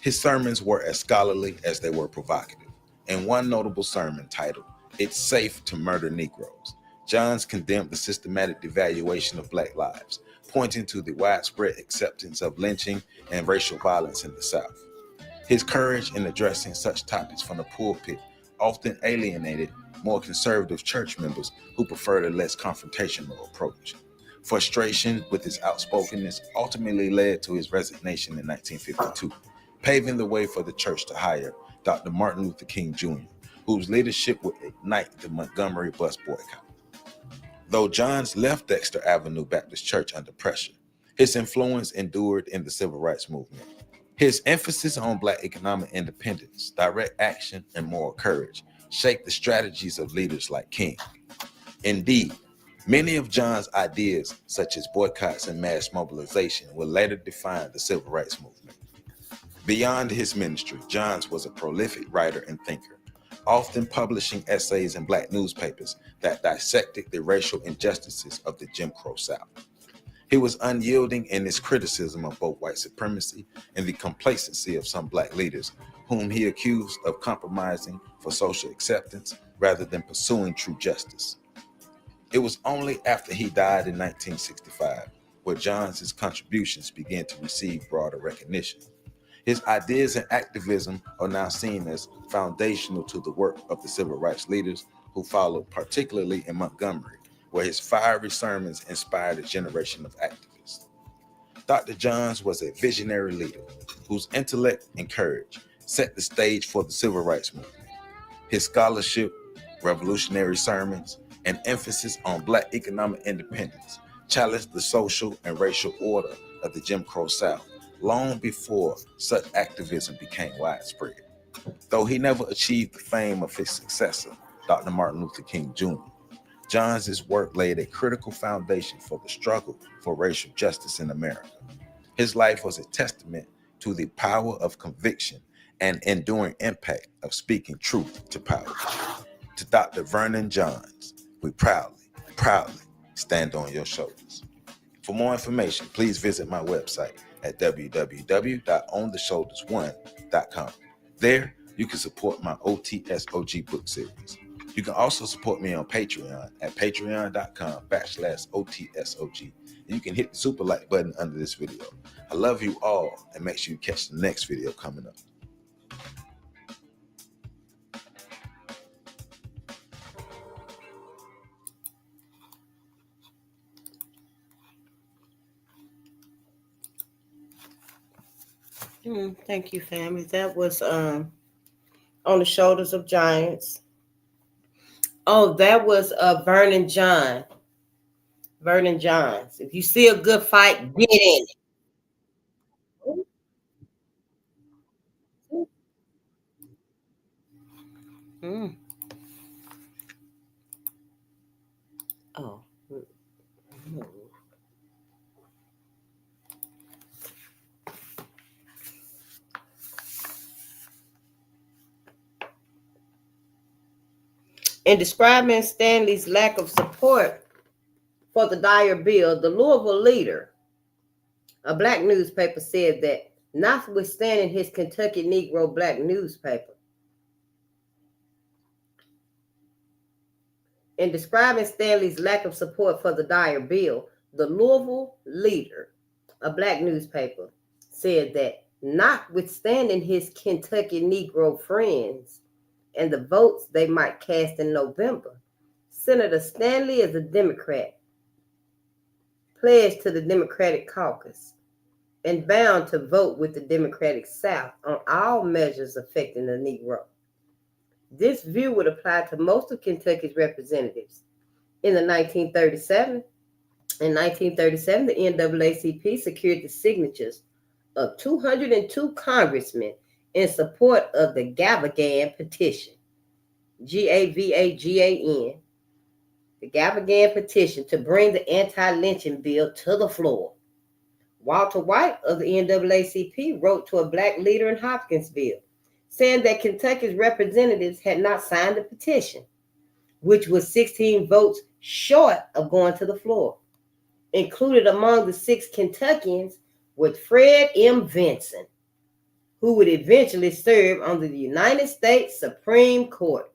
His sermons were as scholarly as they were provocative. In one notable sermon titled, "It's Safe to Murder Negroes," Johns condemned the systematic devaluation of Black lives, pointing to the widespread acceptance of lynching and racial violence in the South. His courage in addressing such topics from the pulpit often alienated more conservative church members who preferred a less confrontational approach. Frustration with his outspokenness ultimately led to his resignation in 1952, paving the way for the church to hire Dr. Martin Luther King Jr., whose leadership would ignite the Montgomery bus boycott. Though Johns left Dexter Avenue Baptist Church under pressure, his influence endured in the civil rights movement. His emphasis on Black economic independence, direct action, and moral courage shaped the strategies of leaders like King. Indeed, many of John's ideas, such as boycotts and mass mobilization, would later define the civil rights movement. Beyond his ministry, Johns was a prolific writer and thinker, often publishing essays in Black newspapers that dissected the racial injustices of the Jim Crow South. He was unyielding in his criticism of both white supremacy and the complacency of some Black leaders, whom he accused of compromising for social acceptance rather than pursuing true justice. It was only after he died in 1965 where Johns' contributions began to receive broader recognition. His ideas and activism are now seen as foundational to the work of the civil rights leaders who followed, particularly in Montgomery, where his fiery sermons inspired a generation of activists. Dr. Johns was a visionary leader whose intellect and courage set the stage for the civil rights movement. His scholarship, revolutionary sermons, and emphasis on Black economic independence challenged the social and racial order of the Jim Crow South long before such activism became widespread. Though he never achieved the fame of his successor, Dr. Martin Luther King Jr., Johns' work laid a critical foundation for the struggle for racial justice in America. His life was a testament to the power of conviction and enduring impact of speaking truth to power. To Dr. Vernon Johns, we proudly stand on your shoulders. For more information, please visit my website at www.ontheshoulders1.com. There, you can support my OTSOG book series. You can also support me on Patreon at patreon.com/OTSOG. And you can hit the super like button under this video. I love you all, and make sure you catch the next video coming up. Thank you, family. That was On the Shoulders of Giants. Oh, that was Vernon John. Vernon Johns. If you see a good fight, get in it. Mm. Oh. In describing Stanley's lack of support for the Dyer bill, the Louisville Leader, a black newspaper, said that notwithstanding his Kentucky Negro black newspaper, in describing Stanley's lack of support for the Dyer bill, the Louisville Leader, a black newspaper, said that notwithstanding his Kentucky Negro friends and the votes they might cast in November, Senator Stanley is a Democrat, pledged to the Democratic caucus, and bound to vote with the Democratic South on all measures affecting the Negro. This view would apply to most of Kentucky's representatives. In 1937, the NAACP secured the signatures of 202 congressmen in support of the Gavagan petition, Gavagan, the Gavagan petition to bring the anti-lynching bill to the floor. Walter White of the NAACP wrote to a black leader in Hopkinsville, saying that Kentucky's representatives had not signed the petition, which was 16 votes short of going to the floor. Included among the 6 Kentuckians was Fred M. Vinson, who would eventually serve on the United States Supreme Court.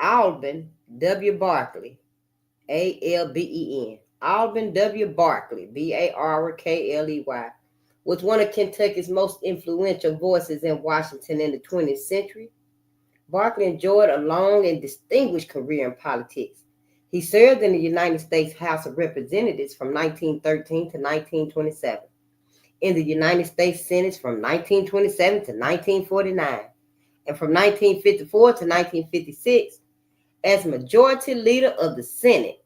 Alben W. Barkley, Alben, Alben W. Barkley, Barkley, was one of Kentucky's most influential voices in Washington in the 20th century. Barkley enjoyed a long and distinguished career in politics. He served in the United States House of Representatives from 1913 to 1927, in the United States Senate from 1927 to 1949, and from 1954 to 1956 as Majority Leader of the Senate.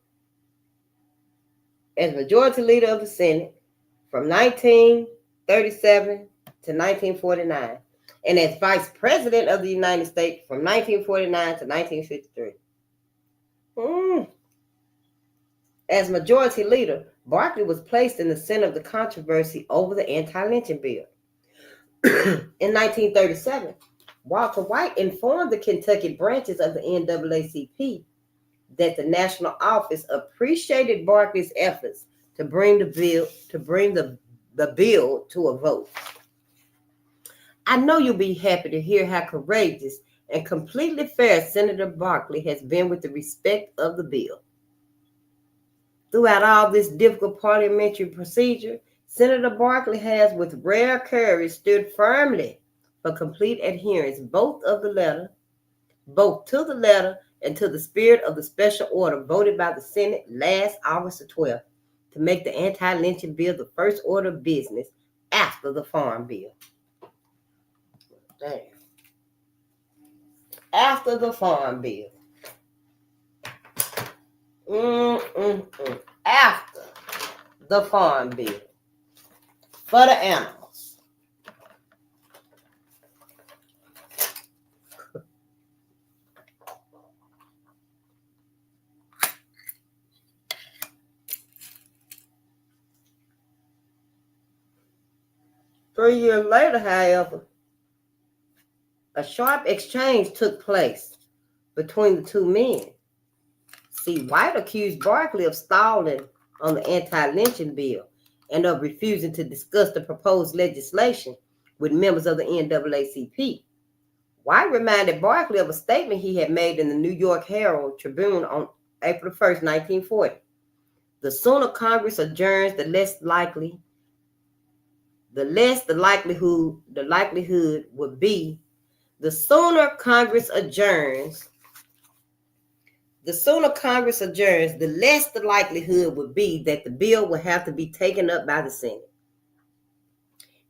From 1937 to 1949, and as Vice President of the United States from 1949 to 1953. As Majority Leader, Barkley was placed in the center of the controversy over the anti-lynching bill. In 1937, Walter White informed the Kentucky branches of the NAACP that the national office appreciated Barkley's efforts to bring the bill to a vote. I know you'll be happy to hear how courageous and completely fair Senator Barkley has been with the respect of the bill. Throughout all this difficult parliamentary procedure, Senator Barkley has, with rare courage, stood firmly for complete adherence both to the letter and to the spirit of the special order voted by the Senate last August the 12th to make the anti-lynching bill the first order of business after the Farm Bill. Damn. After the Farm Bill. After the Farm Bill. For the animals. Three years later, however, A sharp exchange took place between the two men. See, White accused Barkley of stalling on the anti-lynching bill and of refusing to discuss the proposed legislation with members of the NAACP. White reminded Barkley of a statement he had made in the New York Herald Tribune on April 1st, 1940. The sooner Congress adjourns, the likelihood would be. The sooner Congress adjourns, the less the likelihood would be that the bill will have to be taken up by the Senate.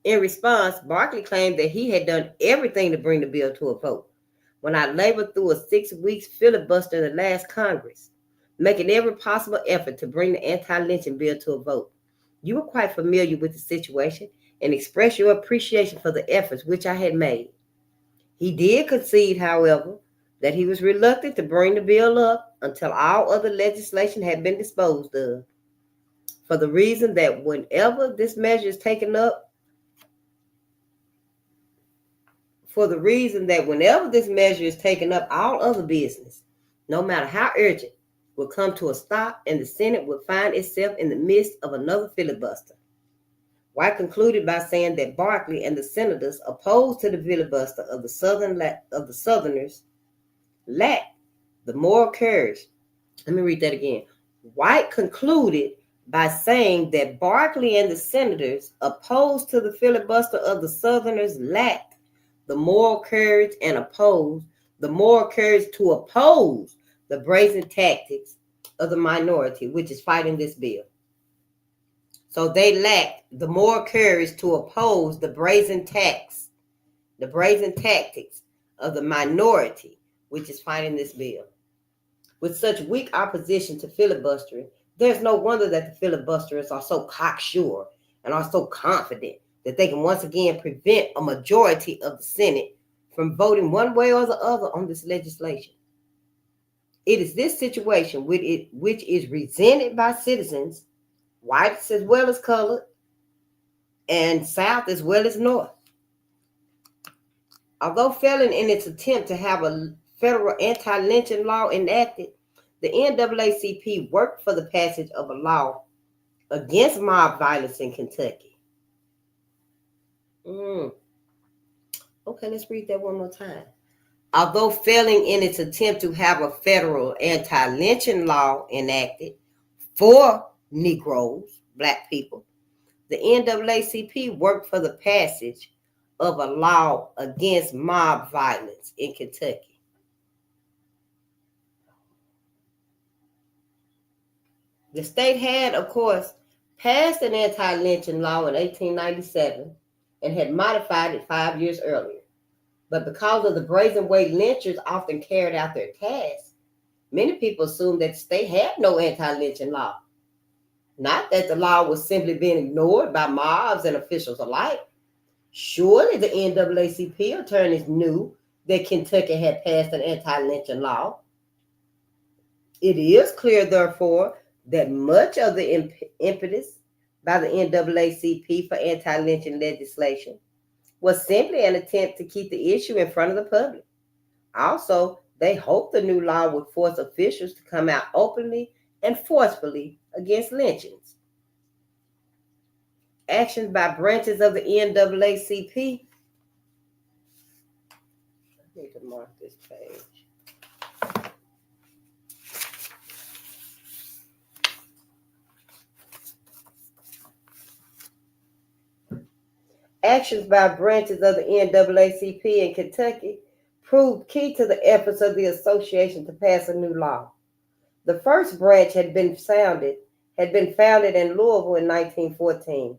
In response, Barkley claimed that he had done everything to bring the bill to a vote. When I labored through a 6 weeks filibuster in the last Congress, making every possible effort to bring the anti-lynching bill to a vote. You were quite familiar with the situation and expressed your appreciation for the efforts which I had made. He did concede, however, that he was reluctant to bring the bill up until all other legislation had been disposed of, for the reason that whenever this measure is taken up, all other business, no matter how urgent, would come to a stop and the Senate would find itself in the midst of another filibuster. White concluded by saying that Barkley and the senators opposed to the filibuster of the Southerners lacked the moral courage. Let me read that again. White concluded by saying that Barkley and the senators opposed to the filibuster of the Southerners lacked the moral courage to oppose the brazen tactics of the minority, which is fighting this bill. So they lacked the moral courage to oppose the brazen tactics of the minority, which is fighting this bill. With such weak opposition to filibustering, there's no wonder that the filibusterers are so cocksure and are so confident that they can once again prevent a majority of the Senate from voting one way or the other on this legislation. It is this situation which is resented by citizens, whites as well as colored, and South as well as North. Although failing in its attempt to have a federal anti-lynching law enacted, the NAACP worked for the passage of a law against mob violence in Kentucky. Okay, let's read that one more time. Although failing in its attempt to have a federal anti-lynching law enacted for Negroes, Black people, the NAACP worked for the passage of a law against mob violence in Kentucky. The state had, of course, passed an anti-lynching law in 1897 and had modified it 5 years earlier. But because of the brazen way lynchers often carried out their tasks, many people assumed that the state had no anti-lynching law. Not that the law was simply being ignored by mobs and officials alike. Surely the NAACP attorneys knew that Kentucky had passed an anti-lynching law. It is clear, therefore, that much of the impetus by the NAACP for anti-lynching legislation was simply an attempt to keep the issue in front of the public. Also, they hoped the new law would force officials to come out openly and forcefully against lynchings. Actions by branches of the NAACP. I need to mark this page. Actions by branches of the NAACP in Kentucky proved key to the efforts of the association to pass a new law. The first branch had been founded in Louisville in 1914,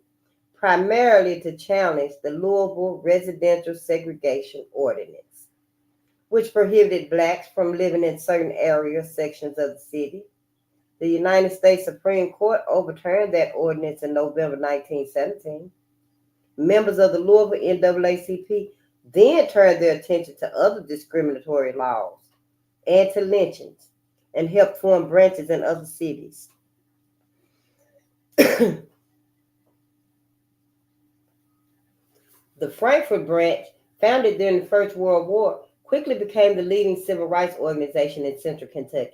primarily to challenge the Louisville Residential Segregation Ordinance, which prohibited Blacks from living in certain sections of the city. The United States Supreme Court overturned that ordinance in November 1917. Members of the Louisville NAACP then turned their attention to other discriminatory laws and to lynchings and helped form branches in other cities. The Frankfort branch Founded during the First World War, quickly became the leading civil rights organization in central Kentucky.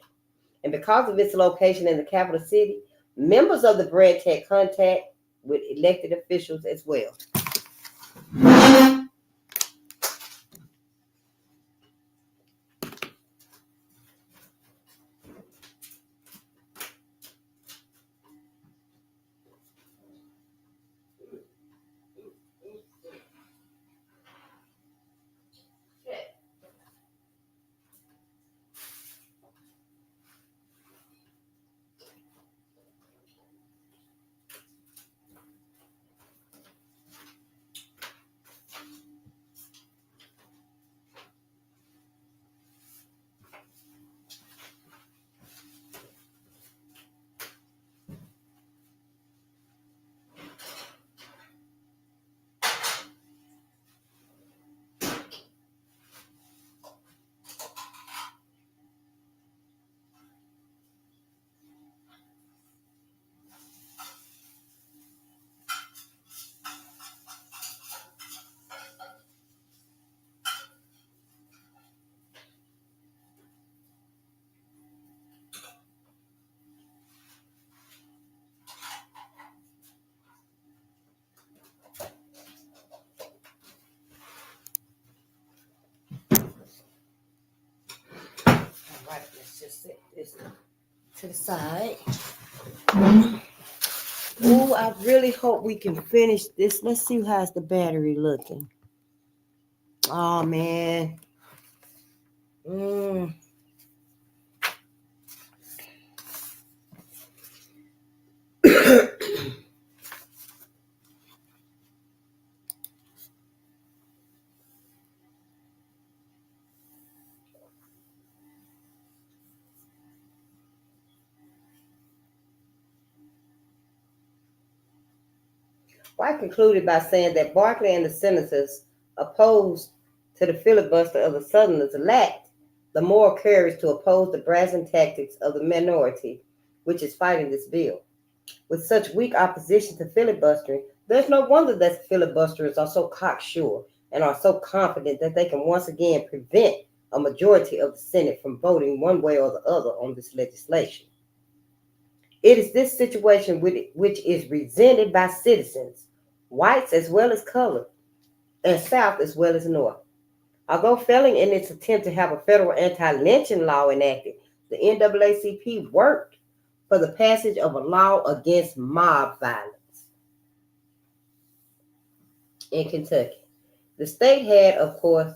And because of its location in the capital city, members of the branch had contact with elected officials as well. All right, let's just set this to the side. Oh, I really hope we can finish this. Let's see how's the battery looking. Oh man. White concluded by saying that Barclay and the senators opposed to the filibuster of the Southerners lacked the moral courage to oppose the brazen tactics of the minority, which is fighting this bill. With such weak opposition to filibustering, there's no wonder that filibusterers are so cocksure and are so confident that they can once again prevent a majority of the Senate from voting one way or the other on this legislation. It is this situation which is resented by citizens, whites as well as colored, and South as well as North. Although failing in its attempt to have a federal anti-lynching law enacted, the NAACP worked for the passage of a law against mob violence in Kentucky. The state had, of course,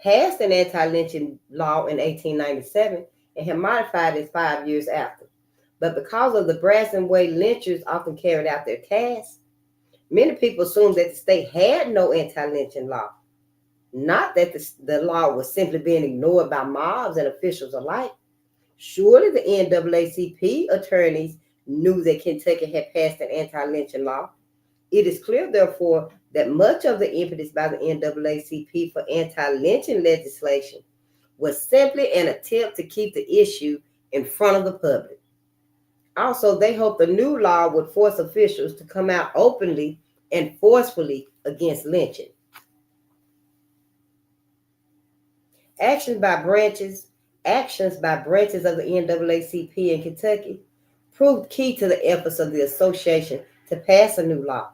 passed an anti-lynching law in 1897 and had modified it 5 years after. But because of the brazen way lynchers often carried out their tasks, many people assumed that the state had no anti-lynching law. Not that the law was simply being ignored by mobs and officials alike. Surely the NAACP attorneys knew that Kentucky had passed an anti-lynching law. It is clear, therefore, that much of the impetus by the NAACP for anti-lynching legislation was simply an attempt to keep the issue in front of the public. Also, they hoped the new law would force officials to come out openly and forcefully against lynching. Actions by branches of the NAACP in Kentucky proved key to the efforts of the association to pass a new law.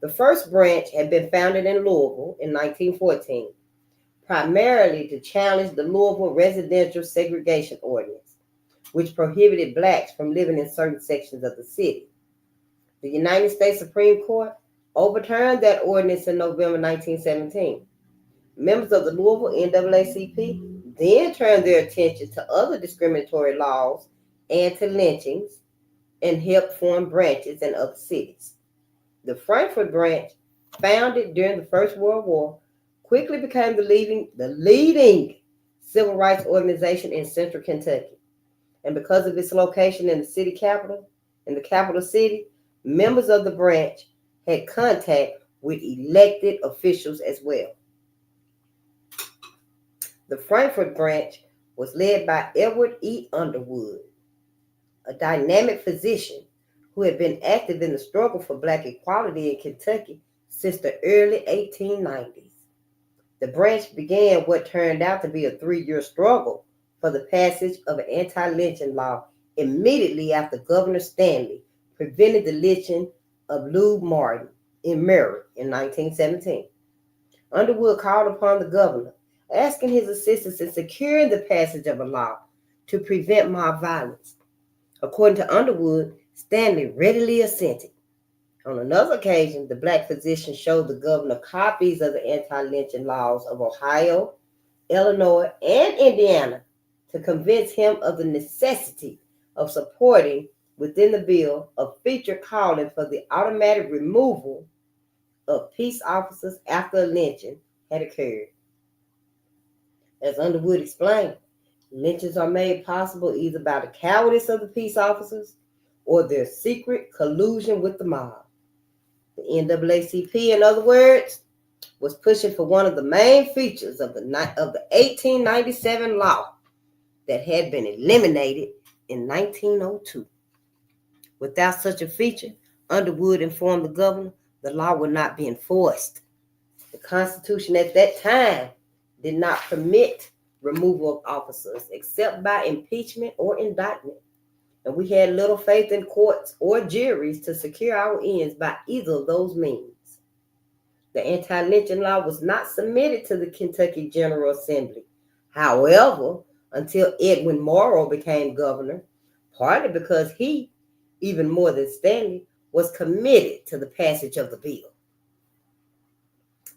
The first branch had been founded in Louisville in 1914, primarily to challenge the Louisville residential segregation ordinance, which prohibited blacks from living in certain sections of the city. The United States Supreme Court overturned that ordinance in November 1917. Members of the Louisville NAACP then turned their attention to other discriminatory laws and to lynchings and helped form branches in other cities. The Frankfort branch, founded during the First World War, quickly became the leading civil rights organization in central Kentucky. And because of its location in the city capital, in the capital city, members of the branch had contact with elected officials as well. The Frankfort branch was led by Edward E. Underwood, a dynamic physician who had been active in the struggle for Black equality in Kentucky since the early 1890s. The branch began what turned out to be a 3-year struggle for the passage of an anti-lynching law immediately after Governor Stanley prevented the lynching of Lou Martin in Murray in 1917. Underwood called upon the governor, asking his assistance in securing the passage of a law to prevent mob violence. According to Underwood, Stanley readily assented. On another occasion, the black physician showed the governor copies of the anti-lynching laws of Ohio, Illinois, and Indiana to convince him of the necessity of supporting within the bill a feature calling for the automatic removal of peace officers after a lynching had occurred. As Underwood explained, lynchings are made possible either by the cowardice of the peace officers or their secret collusion with the mob. The NAACP, in other words, was pushing for one of the main features of the 1897 law that had been eliminated in 1902. Without such a feature, Underwood informed the governor the law would not be enforced. The Constitution at that time did not permit removal of officers except by impeachment or indictment, and we had little faith in courts or juries to secure our ends by either of those means. The anti-lynching law was not submitted to the Kentucky General Assembly, however, until Edwin Morrow became governor, partly because he, even more than Stanley, was committed to the passage of the bill.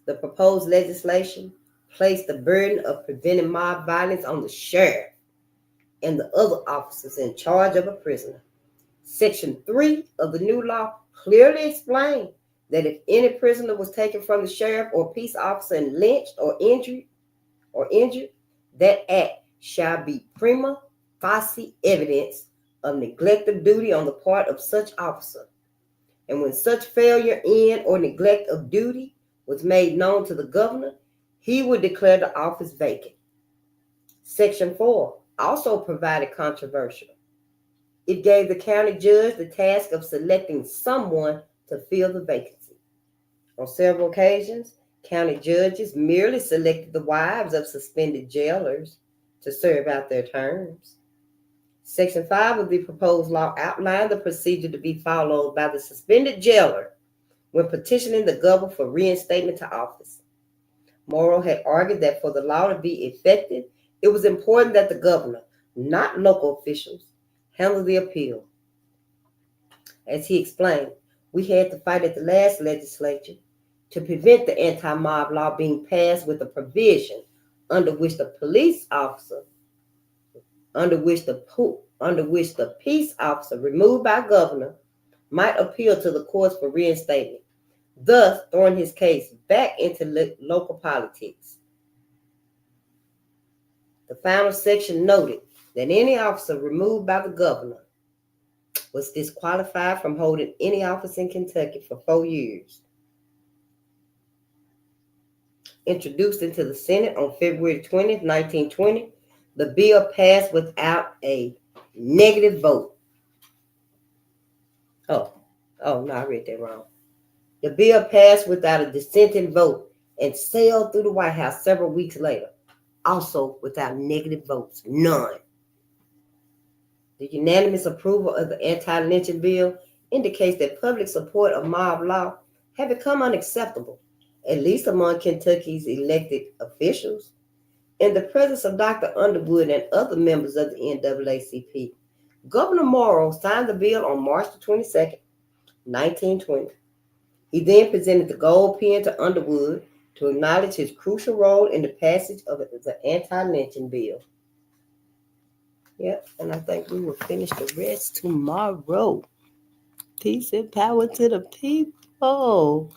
The proposed legislation placed the burden of preventing mob violence on the sheriff and the other officers in charge of a prisoner. Section 3 of the new law clearly explained that if any prisoner was taken from the sheriff or peace officer and lynched or injured, that act shall be prima facie evidence of neglect of duty on the part of such officer. And when such failure in or neglect of duty was made known to the governor, he would declare the office vacant. Section 4 also provided controversial. It gave the county judge the task of selecting someone to fill the vacancy. On several occasions, county judges merely selected the wives of suspended jailers to serve out their terms. Section 5 of the proposed law outlined the procedure to be followed by the suspended jailer when petitioning the governor for reinstatement to office. Morrow had argued that for the law to be effective, it was important that the governor, not local officials, handle the appeal. As he explained, we had to fight at the last legislature to prevent the anti-mob law being passed with a provision under which the peace officer removed by governor might appeal to the courts for reinstatement, thus throwing his case back into local politics. The final section noted that any officer removed by the governor was disqualified from holding any office in Kentucky for 4 years. Introduced into the Senate on February 20th, 1920, the bill passed without a negative vote. Oh, no, I read that wrong. The bill passed without a dissenting vote and sailed through the White House several weeks later, also without negative votes, none. The unanimous approval of the anti-lynching bill indicates that public support of mob law had become unacceptable, at least among Kentucky's elected officials. In the presence of Dr. Underwood and other members of the NAACP, Governor Morrow signed the bill on March 22nd, 1920. He then presented the gold pen to Underwood to acknowledge his crucial role in the passage of the anti-lynching bill. Yep, and I think we will finish the rest tomorrow. Peace and power to the people.